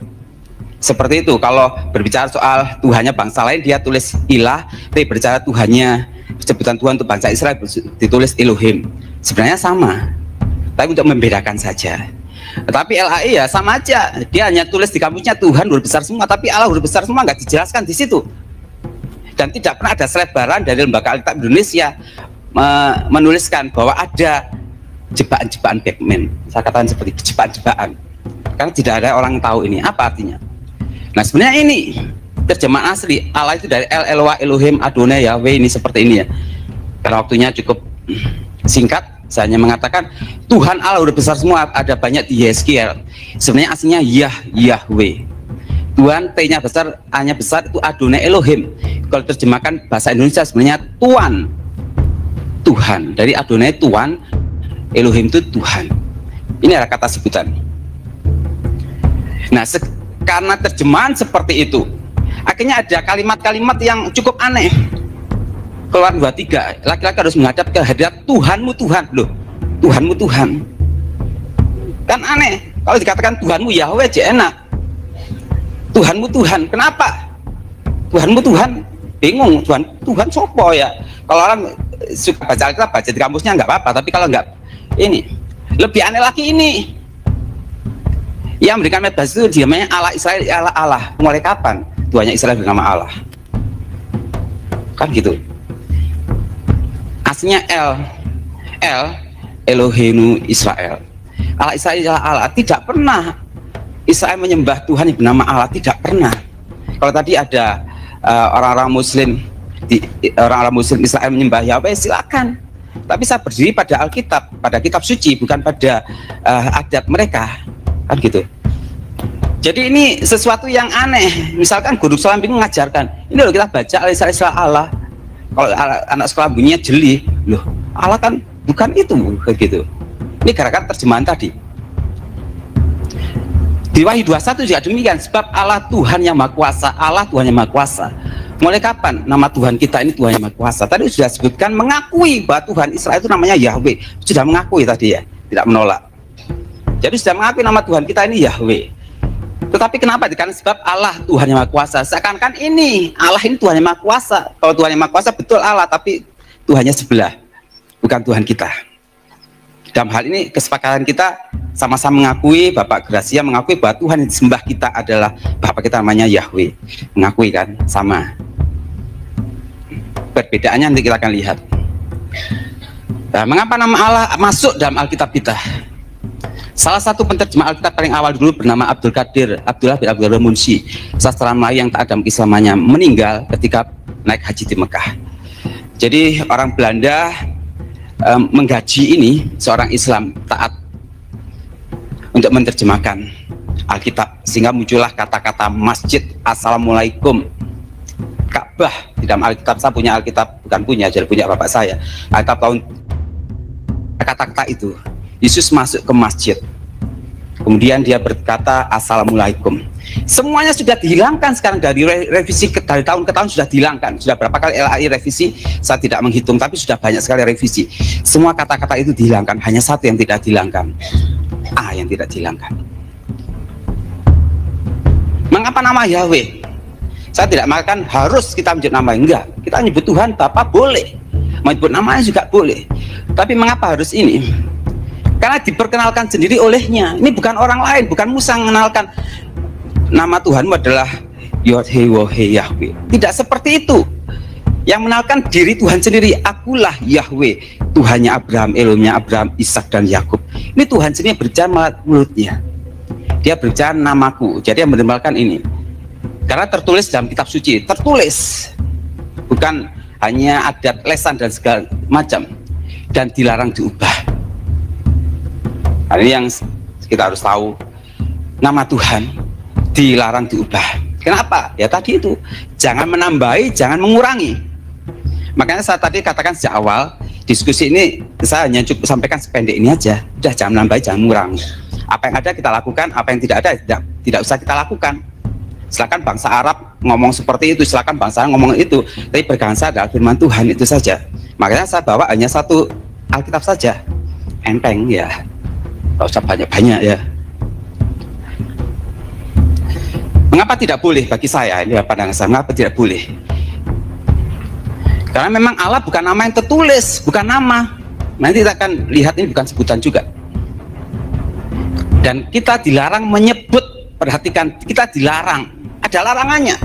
Seperti itu. Kalau berbicara soal Tuhannya bangsa lain, dia tulis ilah. Tapi berbicara Tuhannya, sebutan Tuhan untuk bangsa Israel ditulis Elohim. Sebenarnya sama, tapi untuk membedakan saja. Tapi LAI ya sama aja, dia hanya tulis di kamusnya Tuhan huruf besar semua, tapi Allah huruf besar semua nggak dijelaskan di situ. Dan tidak pernah ada selebaran dari Lembaga Alkitab Indonesia menuliskan bahwa ada jebakan-jebakan Beckman. Saya katakan seperti jebakan-jebakan, karena tidak ada orang yang tahu ini apa artinya. Nah sebenarnya ini terjemahan asli Allah itu dari El Eloah Elohim Adonai Yahweh, ini seperti ini ya. Karena waktunya cukup singkat, saya hanya mengatakan Tuhan Allah udah besar semua, ada banyak di Yeskiel. Sebenarnya aslinya Yahweh. Tuhan T-nya besar, A-nya besar, itu Adonai Elohim. Kalau terjemahkan bahasa Indonesia sebenarnya Tuan, Tuhan. Dari Adonai Tuan, Elohim itu Tuhan. Ini adalah kata sebutan. Nah karena terjemahan seperti itu, akhirnya ada kalimat-kalimat yang cukup aneh. Keluaran 23, laki-laki harus menghadap ke hadirat Tuhanmu Tuhan. Loh, Tuhanmu Tuhan, kan aneh. Kalau dikatakan Tuhanmu Yahweh aja enak. Tuhanmu Tuhan, kenapa? Tuhanmu Tuhan, bingung. Tuhan sopo ya. Kalau orang suka baca Alkitab, baca di kamusnya nggak apa-apa. Tapi kalau nggak, ini lebih aneh lagi ini. Yang memberikan bebas itu namanya Allah Israel, Allah. Mulai kapan Tuhannya Israel bernama Allah? Kan gitu. Aslinya Elohenu Israel. Allah Israel Allah. Tidak pernah Israel menyembah Tuhan yang bernama Allah, tidak pernah. Kalau tadi ada orang-orang Muslim Israel menyembah Yahweh, silakan. Tapi saya berdiri pada Alkitab, pada kitab suci, bukan pada adat mereka, kan gitu. Jadi ini sesuatu yang aneh. Misalkan guru sekolah bingung mengajarkan, ini loh kita baca Al-Israel Allah. Kalau anak sekolah bunyinya jeli, loh Allah kan bukan itu, gitu. Ini gara-gara terjemahan tadi. Di Wahyu 21 juga demikian, sebab Allah Tuhan yang Maha Kuasa, Allah Tuhan yang Maha Kuasa. Mulai kapan nama Tuhan kita ini Tuhan yang Maha Kuasa? Tadi sudah sebutkan, mengakui bahwa Tuhan Israel itu namanya Yahweh. Sudah mengakui tadi ya, tidak menolak. Jadi sudah mengakui nama Tuhan kita ini Yahweh. Tetapi kenapa? Karena sebab Allah Tuhan yang Maha Kuasa. Seakan-akan ini Allah ini Tuhan yang Maha Kuasa. Kalau Tuhan yang Maha Kuasa betul Allah, tapi Tuhannya sebelah, bukan Tuhan kita. Dalam hal ini kesepakatan kita sama-sama mengakui, Bapak Gracia mengakui bahwa Tuhan yang disembah kita adalah Bapak kita namanya Yahweh. Mengakui kan? Sama. Perbedaannya nanti kita akan lihat. Nah, mengapa nama Allah masuk dalam Alkitab kita? Salah satu penterjemah Alkitab paling awal dulu bernama Abdul Qadir Abdullah bin Abdul Munsi, sastra Melayu yang tak ada keislamannya, meninggal ketika naik haji di Mekah. Jadi orang Belanda menggaji ini seorang Islam taat untuk menerjemahkan Alkitab, sehingga muncullah kata-kata masjid, assalamualaikum, Ka'bah di dalam Alkitab. Saya punya Alkitab, bukan punya, jadi punya bapak saya. Alkitab tahun kata-kata itu, Yesus masuk ke masjid, kemudian dia berkata assalamualaikum. Semuanya sudah dihilangkan sekarang dari revisi, dari tahun ke tahun sudah dihilangkan. Sudah berapa kali LAI revisi, saya tidak menghitung, tapi sudah banyak sekali revisi. Semua kata-kata itu dihilangkan, hanya satu yang tidak dihilangkan, A yang tidak dihilangkan. Mengapa nama Yahweh? Saya tidak mengatakan harus kita menyebut nama, enggak. Kita menyebut Tuhan Bapa boleh, menyebut namanya juga boleh. Tapi mengapa harus ini? Karena diperkenalkan sendiri olehnya. Ini bukan orang lain, bukan Musa mengenalkan nama Tuhanmu adalah Yod-He-Wo-He Yahweh. Tidak seperti itu. Yang mengenalkan diri Tuhan sendiri, akulah Yahweh, Tuhannya Abraham, Elohimnya Abraham, Ishak dan Yakub. Ini Tuhan sendiri berbicara melalui mulutnya. Dia berbicara namaku. Jadi yang mendengarkan ini. Karena tertulis dalam kitab suci, tertulis. Bukan hanya adat lesan dan segala macam. Dan dilarang diubah. Nah, ini yang kita harus tahu. Nama Tuhan dilarang diubah. Kenapa? Ya tadi itu, jangan menambahi, jangan mengurangi. Makanya saya tadi katakan sejak awal, Diskusi ini saya hanya cukup sampaikan sependek ini aja. Udah, jangan nambah, jangan ngurang. Apa yang ada kita lakukan, apa yang tidak ada tidak usah kita lakukan. Silakan bangsa Arab ngomong seperti itu, silakan bangsa Arab ngomong itu. Tapi bergansa adalah firman Tuhan, itu saja. Makanya saya bawa hanya satu Alkitab saja. Enteng ya. Nggak usah banyak-banyak ya. Mengapa tidak boleh bagi saya? Ini pandangan saya. Mengapa tidak boleh? Karena memang Allah bukan nama yang tertulis, bukan nama. Nanti kita akan lihat ini bukan sebutan juga. Dan kita dilarang menyebut, perhatikan, kita dilarang. Ada larangannya.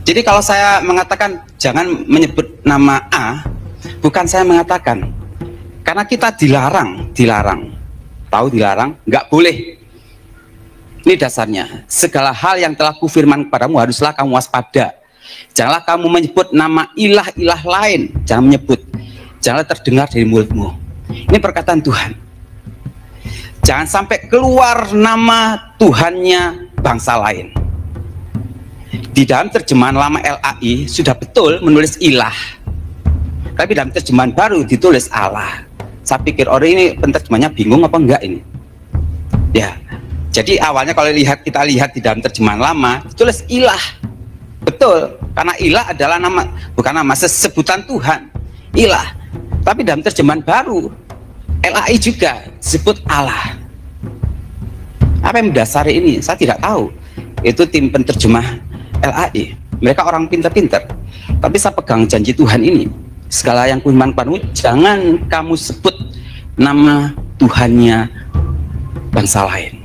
Jadi kalau saya mengatakan jangan menyebut nama A, bukan saya mengatakan. Karena kita dilarang. Tahu dilarang? Nggak boleh. Ini dasarnya. Segala hal yang telah kufirman kepadamu haruslah kamu waspada. Janganlah kamu menyebut nama ilah-ilah lain. Jangan menyebut. Janganlah terdengar dari mulutmu. Ini perkataan Tuhan. Jangan sampai keluar nama Tuhannya bangsa lain. Di dalam terjemahan lama LAI sudah betul menulis ilah. Tapi dalam terjemahan baru ditulis Allah. Saya pikir orang ini penerjemahnya bingung apa enggak ini. Ya. Jadi awalnya kalau kita lihat di dalam terjemahan lama ditulis ilah. Betul, karena ilah adalah nama, bukan nama, sebutan Tuhan, ilah. Tapi dalam terjemahan baru LAI juga disebut Allah. Apa yang mendasari ini? Saya tidak tahu. Itu tim penerjemah LAI. Mereka orang pintar-pintar. Tapi saya pegang janji Tuhan ini. Segala yang kufirman kepadamu jangan kamu sebut nama Tuhannya bangsa lain.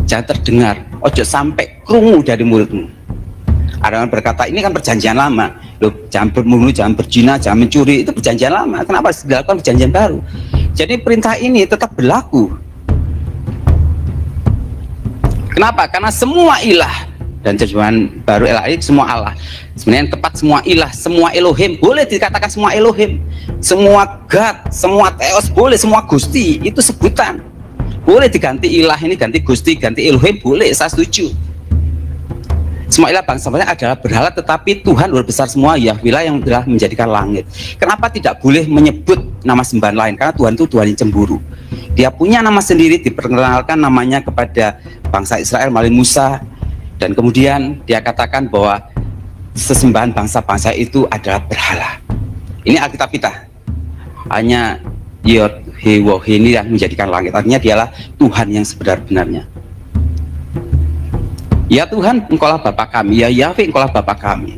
Jangan terdengar, ojo sampai krungu dari mulutmu. Ada yang berkata ini kan perjanjian lama, loh, jangan berbunuh, jangan berzina, jangan mencuri, itu perjanjian lama. Kenapa dilakukan perjanjian baru? Jadi perintah ini tetap berlaku. Kenapa? Karena semua ilah, dan terjemahan baru LAI semua Allah. Sebenarnya yang tepat semua ilah, semua Elohim, boleh dikatakan semua Elohim, semua God, semua Theos, boleh, semua Gusti, itu sebutan. Boleh diganti ilah ini, ganti Gusti, ganti Elohim, boleh, saya setuju. Semua ilah bangsa-bangsa adalah berhala, tetapi Tuhan luar besar semua, Yahweh yang telah menjadikan langit. Kenapa tidak boleh menyebut nama sembahan lain? Karena Tuhan itu Tuhan yang cemburu. Dia punya nama sendiri, diperkenalkan namanya kepada bangsa Israel melalui Musa, dan kemudian dia katakan bahwa sesembahan bangsa-bangsa itu adalah berhala. Ini Alkitab kita. Hanya Yod-He-Woh ini yang menjadikan langit. Artinya dialah Tuhan yang sebenar-benarnya. Ya Tuhan, Engkaulah Bapa kami. Ya Yahweh, Engkaulah Bapa kami.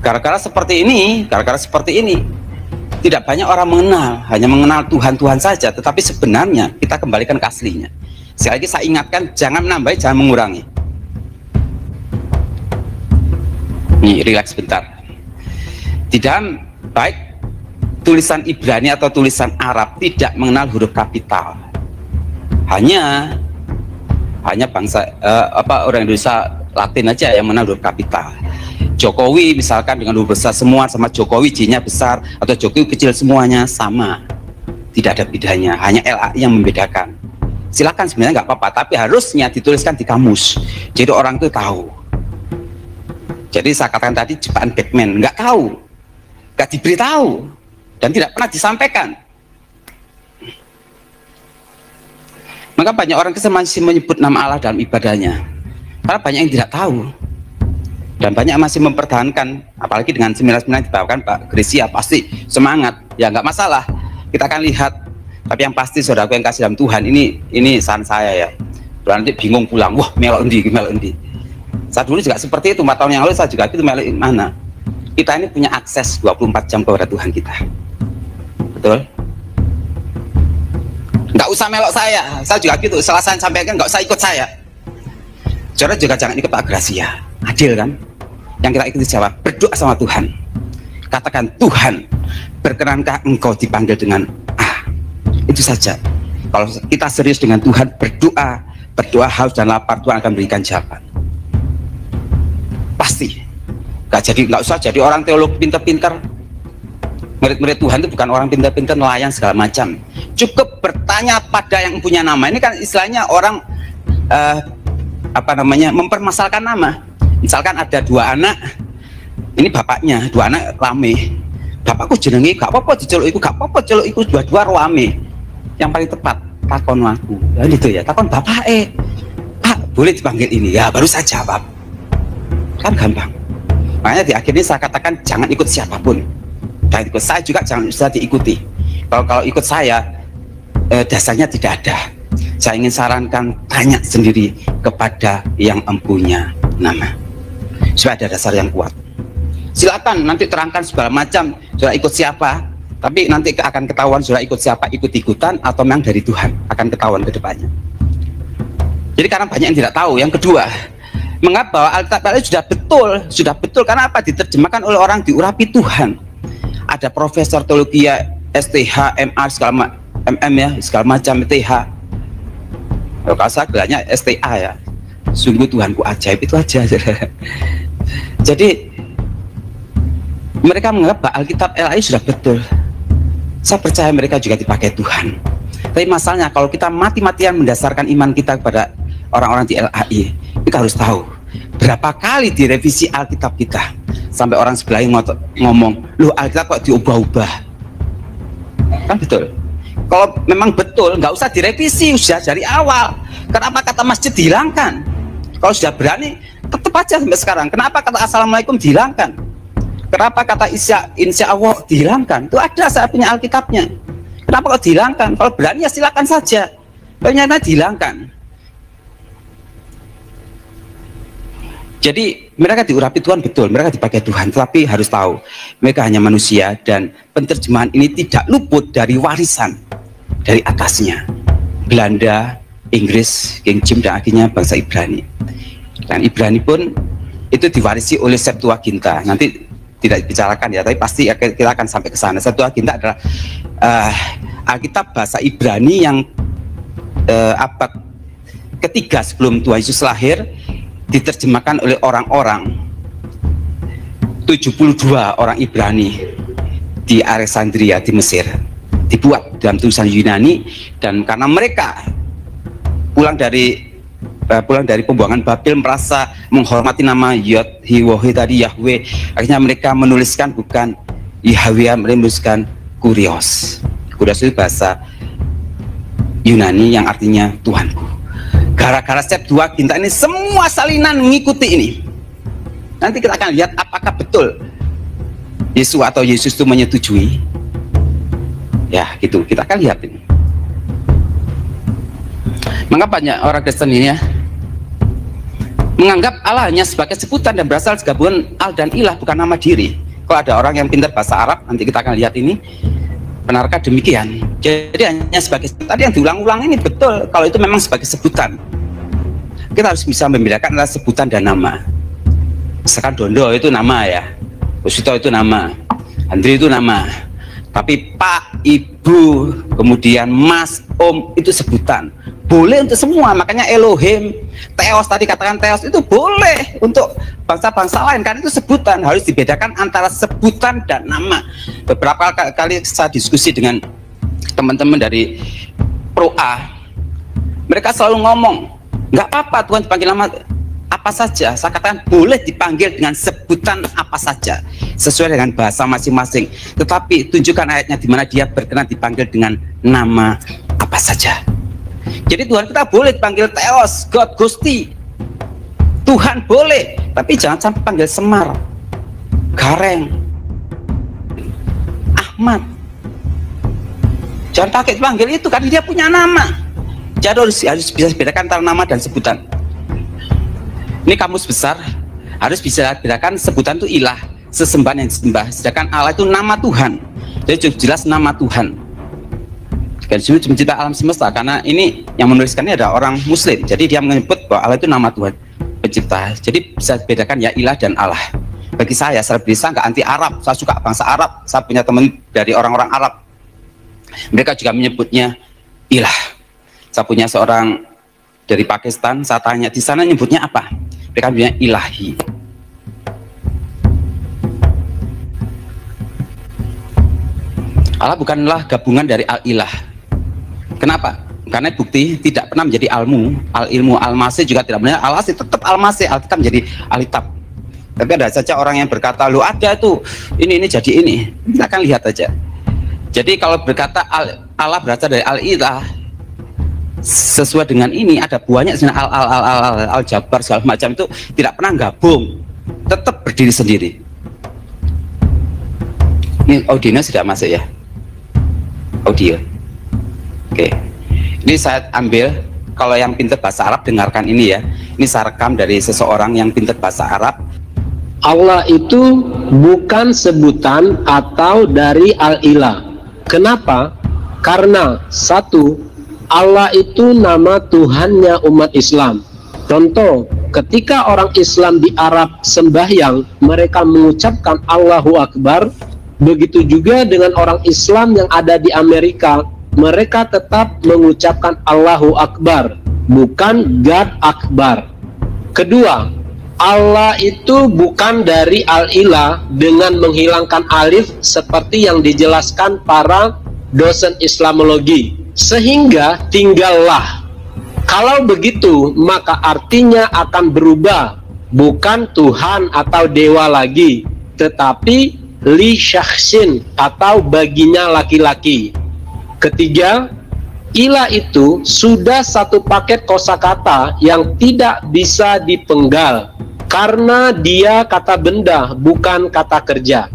Gara-gara seperti ini, tidak banyak orang mengenal, hanya mengenal Tuhan-Tuhan saja. Tetapi sebenarnya kita kembalikan ke aslinya. Sekali lagi saya ingatkan, jangan menambah, jangan mengurangi. Nih, relax bentar. Di dalam baik tulisan Ibrani atau tulisan Arab tidak mengenal huruf kapital. Hanya bangsa orang Indonesia Latin aja yang mengenal huruf kapital. Jokowi misalkan dengan huruf besar semua sama Jokowi J-nya besar, atau Jokowi kecil semuanya sama. Tidak ada bedanya, hanya LAI yang membedakan. Silakan sebenarnya nggak apa-apa, tapi harusnya dituliskan di kamus. Jadi orang itu tahu. Jadi saya katakan tadi jebakan Batman, nggak tahu, nggak diberitahu, dan tidak pernah disampaikan. Maka banyak orang Kristen masih menyebut nama Allah dalam ibadahnya, karena banyak yang tidak tahu, dan banyak masih mempertahankan. Apalagi dengan seminar-seminar yang dibawakan Pak Gresia, pasti semangat, ya nggak masalah, kita akan lihat. Tapi yang pasti saudaraku yang kasih dalam Tuhan, ini saran saya ya, nanti bingung pulang, wah melok endi. Saya dulu juga seperti itu, 4 tahun yang lalu saya juga itu melok mana. Kita ini punya akses 24 jam kepada Tuhan kita, betul? Nggak usah melok saya juga gitu, setelah saya sampaikan nggak usah ikut saya. Saudara juga jangan ikut Pak Gracia, adil kan? Yang kita ikuti jawab, berdoa sama Tuhan. Katakan, Tuhan, berkenankah Engkau dipanggil dengan A? Itu saja. Kalau kita serius dengan Tuhan, berdoa haus dan lapar, Tuhan akan berikan jawaban. Pasti. Nggak usah jadi orang teolog pintar-pintar. Murid-murid Tuhan itu bukan orang pintar-pintar nelayan segala macam. Cukup bertanya pada yang punya nama. Ini kan istilahnya orang mempermasalahkan nama. Misalkan ada 2 anak, ini bapaknya, 2 anak rame. bapakku jenenge gak apa-apa diceluk iku, gak apa-apa celuk iku, dua-dua ruame. Yang paling tepat takon aku. Ya gitu ya, takon bapak Pak, boleh dipanggil ini? Ya baru saya jawab. Kan gampang. Makanya di akhirnya saya katakan jangan ikut siapapun. Dan ikut saya juga jangan usah diikuti. Kalau ikut saya dasarnya tidak ada. Saya ingin sarankan tanya sendiri kepada yang empunya nama. Supaya ada dasar yang kuat. Silakan nanti terangkan segala macam, sudah ikut siapa, tapi nanti akan ketahuan sudah ikut siapa, ikut-ikutan atau memang dari Tuhan, akan ketahuan ke depannya. Jadi karena banyak yang tidak tahu. Yang kedua, mengapa bahwa Alkitab sudah betul karena apa? Diterjemahkan oleh orang, diurapi Tuhan. Ada profesor teologi STH, MA segala MM ya, segala macam TH. Kalau saya bilangnya STA ya. Sungguh Tuhanku ajaib, itu aja. Jadi mereka menganggap bahwa Alkitab LAI sudah betul. Saya percaya mereka juga dipakai Tuhan. Tapi masalahnya kalau kita mati-matian mendasarkan iman kita kepada orang-orang di LAI, kita harus tahu berapa kali direvisi Alkitab kita sampai orang sebelah ngomong, loh Alkitab kok diubah-ubah? Kan betul. Kalau memang betul, nggak usah direvisi, sudah dari awal. Kenapa kata masjid dihilangkan? Kalau sudah berani, tetap aja sampai sekarang. Kenapa kata assalamualaikum dihilangkan? Kenapa kata insya Allah dihilangkan? Itu ada, saya punya Alkitabnya. Kenapa kok dihilangkan? Kalau berani ya silakan saja. Ternyata dihilangkan. Jadi mereka diurapi Tuhan betul, mereka dipakai Tuhan. Tetapi harus tahu, mereka hanya manusia dan penerjemahan ini tidak luput dari warisan dari atasnya. Belanda, Inggris, King James, dan akhirnya bangsa Ibrani. Dan Ibrani pun itu diwarisi oleh Septuaginta. Nanti tidak dibicarakan ya, tapi pasti kita akan sampai ke sana. Septuaginta adalah Alkitab bahasa Ibrani yang abad ketiga sebelum Tuhan Yesus lahir, diterjemahkan oleh orang-orang 72 orang Ibrani di Alexandria di Mesir, dibuat dalam tulisan Yunani. Dan karena mereka pulang dari pembuangan Babel merasa menghormati nama Yod-Hi-Wohe tadi, Yahweh, akhirnya mereka menuliskan bukan Yahweh, menuliskan Kurios. Kurios itu bahasa Yunani yang artinya Tuhanku. Gara-gara Septuaginta ini semua salinan mengikuti ini. Nanti kita akan lihat apakah betul Yesus atau Yesus itu menyetujui. Ya gitu, kita akan lihat ini. Mengapa banyak orang Kristen ini ya menganggap Allah hanya sebagai sebutan dan berasal gabungan al dan ilah, bukan nama diri. Kalau ada orang yang pintar bahasa Arab, nanti kita akan lihat ini, benarkah demikian? Jadi hanya sebagai, tadi yang diulang-ulang ini betul kalau itu memang sebagai sebutan. Kita harus bisa membedakan antara sebutan dan nama. Misalkan Dondo itu nama ya, Usito itu nama, Andri itu nama, tapi Pak, Ibu, kemudian Mas, Om itu sebutan. Boleh untuk semua, makanya Elohim, Theos, tadi katakan Theos itu boleh untuk bangsa-bangsa lain, kan itu sebutan. Harus dibedakan antara sebutan dan nama. Beberapa kali saya diskusi dengan teman-teman dari Pro A, mereka selalu ngomong, nggak apa-apa Tuhan dipanggil nama apa saja. Saya katakan boleh dipanggil dengan sebutan apa saja sesuai dengan bahasa masing-masing, tetapi tunjukkan ayatnya di mana dia berkenan dipanggil dengan nama apa saja. Jadi Tuhan kita boleh dipanggil Theos, God, Gusti, Tuhan boleh, tapi jangan sampai panggil Semar, Gareng, Ahmad. Jangan pakai panggil itu, karena dia punya nama. Jadi harus bisa bedakan antara nama dan sebutan. Ini kamus besar, harus bisa bedakan sebutan itu ilah, sesembahan yang disembah, sedangkan Allah itu nama Tuhan. Jadi jelas nama Tuhan. Dan sini mencipta alam semesta, karena ini yang menuliskannya adalah orang Muslim, jadi dia menyebut bahwa Allah itu nama Tuhan pencipta. Jadi bisa bedakan ya ilah dan Allah. Bagi saya nggak anti Arab, saya suka bangsa Arab, saya punya teman dari orang-orang Arab, mereka juga menyebutnya ilah. Saya punya seorang dari Pakistan, saya tanya di sana nyebutnya apa, mereka punya ilahi. Allah bukanlah gabungan dari al-ilah. Kenapa? Karena bukti tidak pernah menjadi al-ilmu, al-masih juga tidak benar. Al-masih tetap al-masih, Alkitab menjadi Alkitab. Tapi ada saja orang yang berkata, lu ada tuh ini jadi ini. Kita akan lihat aja. Jadi kalau berkata Allah berasal dari al-ilah, sesuai dengan ini ada buahnya al-jabar segala macam, itu tidak pernah gabung, tetap berdiri sendiri. Ini audionya sudah masuk ya, audio. Oke, ini saya ambil, kalau yang pintar bahasa Arab dengarkan ini ya. Ini saya rekam dari seseorang yang pintar bahasa Arab. Allah itu bukan sebutan atau dari al-ilah. Kenapa? Karena satu, Allah itu nama Tuhannya umat Islam. Contoh, ketika orang Islam di Arab sembahyang, mereka mengucapkan Allahu Akbar. Begitu juga dengan orang Islam yang ada di Amerika, mereka tetap mengucapkan Allahu Akbar, bukan God Akbar. Kedua, Allah itu bukan dari al-ilah dengan menghilangkan alif seperti yang dijelaskan para dosen Islamologi, sehingga tinggallah. Kalau begitu, maka artinya akan berubah, bukan Tuhan atau dewa lagi, tetapi li syakhsin atau baginya laki-laki. Ketiga, ilah itu sudah satu paket kosakata yang tidak bisa dipenggal karena dia kata benda, bukan kata kerja.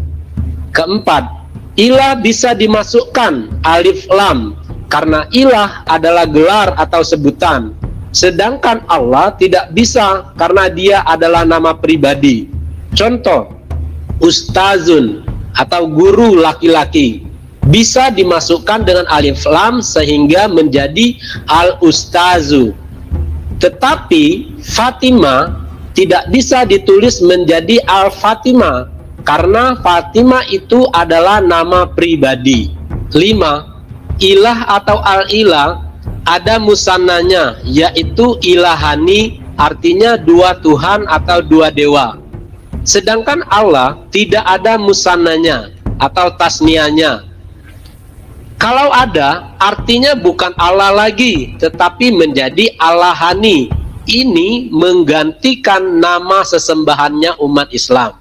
Keempat, ilah bisa dimasukkan alif lam karena ilah adalah gelar atau sebutan, sedangkan Allah tidak bisa karena dia adalah nama pribadi. Contoh, ustazun atau guru laki-laki bisa dimasukkan dengan alif lam sehingga menjadi al-ustazu. Tetapi Fatimah tidak bisa ditulis menjadi al-Fatimah karena Fatimah itu adalah nama pribadi. 5. Ilah atau al-ilah ada musannanya, yaitu ilahani, artinya dua Tuhan atau dua dewa. Sedangkan Allah tidak ada musannanya atau tasnianya. Kalau ada, artinya bukan Allah lagi, tetapi menjadi Allahani. Ini menggantikan nama sesembahannya umat Islam.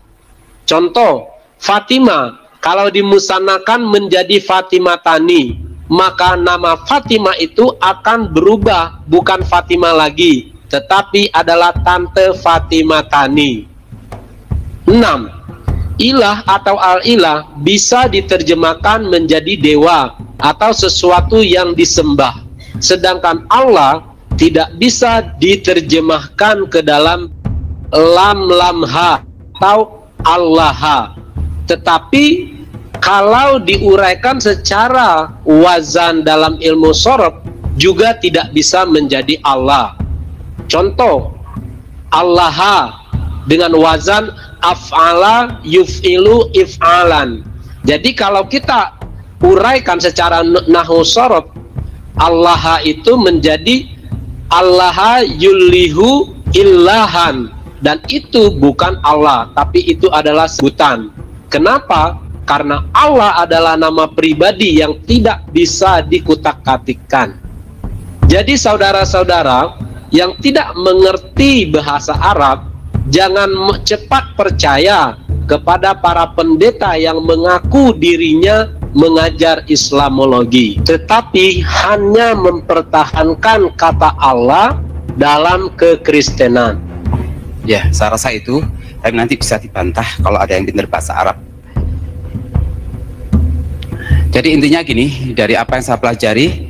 Contoh, Fatimah, kalau dimusanakan menjadi Fatimatani, maka nama Fatimah itu akan berubah, bukan Fatimah lagi, tetapi adalah Tante Fatimatani. 6. Ilah atau al-ilah bisa diterjemahkan menjadi dewa atau sesuatu yang disembah, sedangkan Allah tidak bisa diterjemahkan ke dalam lam-lamha atau allaha. Tetapi kalau diuraikan secara wazan dalam ilmu sorof juga tidak bisa menjadi Allah. Contoh, allaha dengan wazan af'ala yuf'ilu if'alan. Jadi kalau kita uraikan secara nahwu sorof, allaha itu menjadi allaha yulihu illahan, dan itu bukan Allah, tapi itu adalah sebutan. Kenapa? Karena Allah adalah nama pribadi yang tidak bisa dikutak-katikkan. Jadi saudara-saudara yang tidak mengerti bahasa Arab, jangan cepat percaya kepada para pendeta yang mengaku dirinya mengajar Islamologi, tetapi hanya mempertahankan kata Allah dalam kekristenan. Ya, saya rasa itu, tapi nanti bisa dibantah kalau ada yang pintar bahasa Arab. Jadi intinya gini, dari apa yang saya pelajari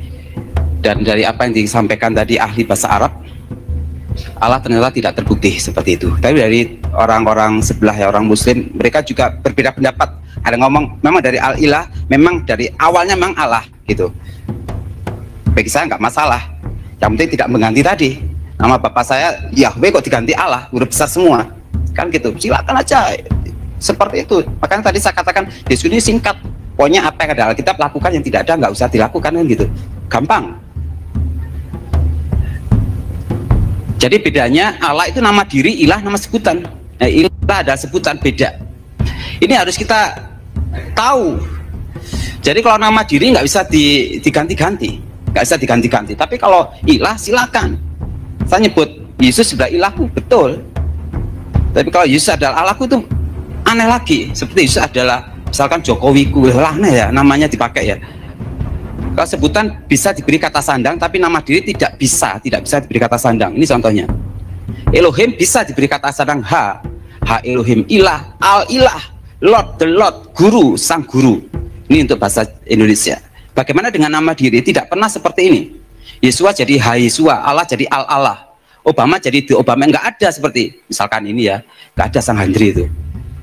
dan dari apa yang disampaikan tadi ahli bahasa Arab, Allah ternyata tidak terbukti seperti itu. Tapi dari orang-orang sebelah ya, orang Muslim, mereka juga berbeda pendapat. Ada ngomong memang dari al-ilah, memang dari awalnya memang Allah gitu. Bagi saya nggak masalah, yang penting tidak mengganti tadi. Nama bapak saya Yahweh kok diganti Allah, huruf besar semua, kan gitu. Silakan aja seperti itu. Makanya tadi saya katakan di sini singkat, pokoknya apa yang ada Alkitab lakukan, yang tidak ada nggak usah dilakukan, kan gitu. Gampang. Jadi bedanya Allah itu nama diri, ilah nama sebutan. Nah, ilah ada sebutan, beda. Ini harus kita tahu. Jadi kalau nama diri nggak bisa diganti-ganti, nggak bisa diganti-ganti. Tapi kalau ilah silakan. Saya nyebut Yesus sudah ilahku, betul. Tapi kalau Yesus adalah Allahku itu aneh lagi. Seperti Yesus adalah misalkan Jokowiku, lah aneh ya namanya dipakai ya. Kalau sebutan bisa diberi kata sandang, tapi nama diri tidak bisa diberi kata sandang. Ini contohnya. Elohim bisa diberi kata sandang ha Elohim, ilah, al-ilah, Lord, the Lord, guru, sang guru. Ini untuk bahasa Indonesia. Bagaimana dengan nama diri? Tidak pernah seperti ini. Yesua jadi ha Yesua, Allah jadi al-Allah, Obama jadi the Obama. Enggak ada seperti misalkan ini ya, enggak ada sang Handri itu.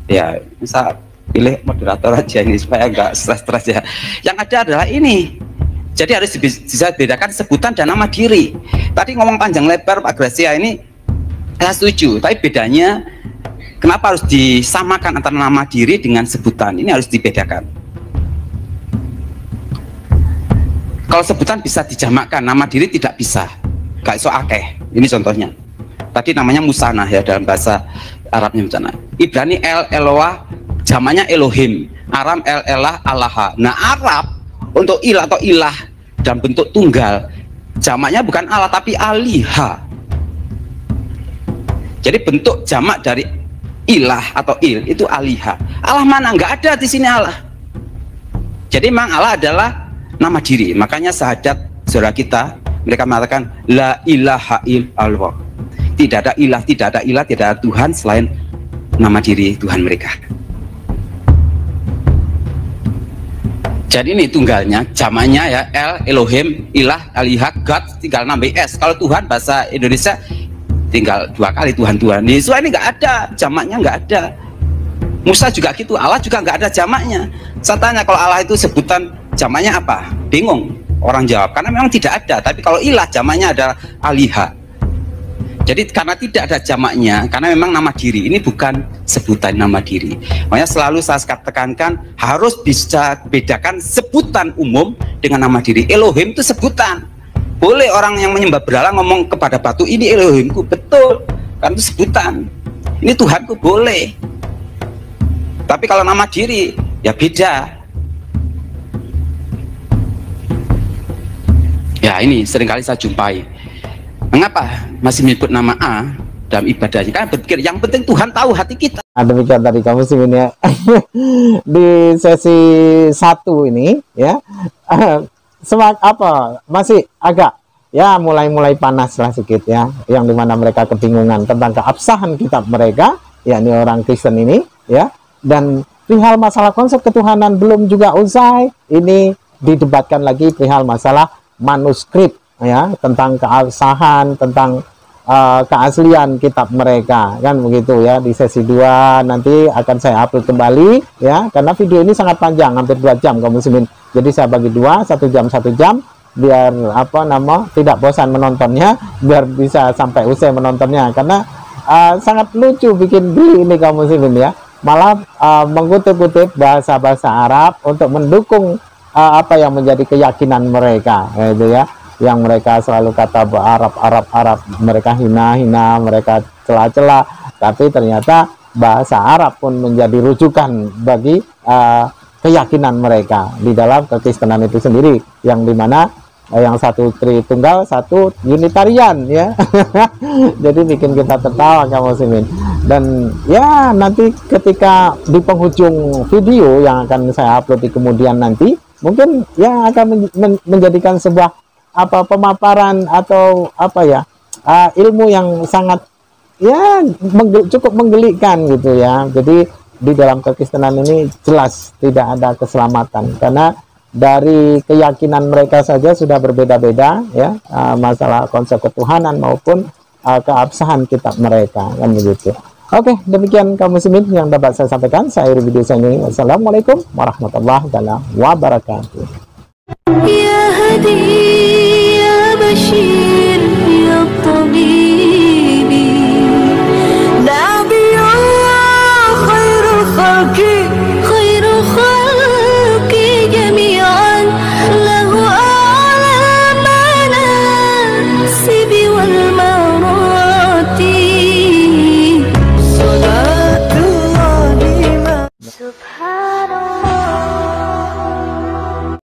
Ya, bisa pilih moderator aja ini supaya enggak stres-stres ya. Yang ada adalah ini. Jadi harus bisa bedakan sebutan dan nama diri. Tadi ngomong panjang lebar Pak Gracia ini, saya setuju. Tapi bedanya, kenapa harus disamakan antara nama diri dengan sebutan? Ini harus dibedakan. Kalau sebutan bisa dijamakkan, nama diri tidak bisa. Gak iso akeh. Ini contohnya. Tadi namanya Musanah ya dalam bahasa Arabnya Musanah. Ibrani El Eloah, jamaknya Elohim. Aram El Elah Allaha. Nah Arab untuk ilah atau ilah dalam bentuk tunggal, jamaknya bukan Allah tapi aliha. Jadi bentuk jamak dari ilah atau il itu aliha. Allah mana? Enggak ada di sini Allah. Jadi memang Allah adalah nama diri. Makanya syahadat saudara kita, mereka mengatakan la ilaha illallah. Tidak ada ilah, tidak ada Tuhan selain nama diri Tuhan mereka. Jadi ini tunggalnya, jamaknya ya El, Elohim, Ilah, Aliha, God, tinggal nambah S. Kalau Tuhan bahasa Indonesia tinggal 2 kali Tuhan. Yesus ini nggak ada, jamaknya nggak ada. Musa juga gitu, Allah juga nggak ada jamaknya. Saya tanya kalau Allah itu sebutan jamaknya apa? Bingung orang jawab, karena memang tidak ada. Tapi kalau Ilah jamaknya adalah Aliha. Jadi karena tidak ada jamaknya, karena memang nama diri ini bukan sebutan nama diri. Makanya selalu saya tekankan harus bisa bedakan sebutan umum dengan nama diri. Elohim itu sebutan. Boleh orang yang menyembah berhala ngomong kepada batu, ini Elohimku, betul, kan itu sebutan. Ini Tuhanku, boleh. Tapi kalau nama diri ya beda. Ya ini seringkali saya jumpai. Mengapa masih menyebut nama A dalam ibadahnya? Karena berpikir yang penting Tuhan tahu hati kita. Demikian tadi kamu sih ini ya. Di sesi 1 ini ya, semak apa masih agak ya mulai panas lah sedikit ya, yang dimana mereka kebingungan tentang keabsahan kitab mereka, yakni orang Kristen ini ya, dan perihal masalah konsep ketuhanan belum juga usai. Ini didebatkan lagi perihal masalah manuskrip ya, tentang keabsahan, tentang keaslian kitab mereka, kan begitu ya. Di sesi 2 nanti akan saya upload kembali ya, karena video ini sangat panjang, hampir 2 jam kaum muslimin. Jadi saya bagi 2, 1 jam biar tidak bosan menontonnya, biar bisa sampai usai menontonnya, karena sangat lucu bikin beli ini kaum muslimin ya. Malah mengutip-utip bahasa-bahasa Arab untuk mendukung apa yang menjadi keyakinan mereka, gitu ya, yang mereka selalu kata Arab, mereka hina, mereka celah-celah, tapi ternyata bahasa Arab pun menjadi rujukan bagi keyakinan mereka di dalam kekristenan itu sendiri, yang dimana yang satu Tritunggal, satu Unitarian ya. Jadi bikin kita tertawa kaum muslimin. Dan ya nanti ketika di penghujung video yang akan saya upload di kemudian nanti, mungkin ya akan menjadikan sebuah pemaparan atau ilmu yang sangat ya cukup menggelikan gitu ya. Jadi di dalam kekristenan ini jelas tidak ada keselamatan, karena dari keyakinan mereka saja sudah berbeda-beda ya, masalah konsep ketuhanan maupun keabsahan kitab mereka, kan begitu. Oke, demikian kaum muslimin yang dapat saya sampaikan. Saya akhiri video saya ini. Wassalamualaikum warahmatullahi wabarakatuh.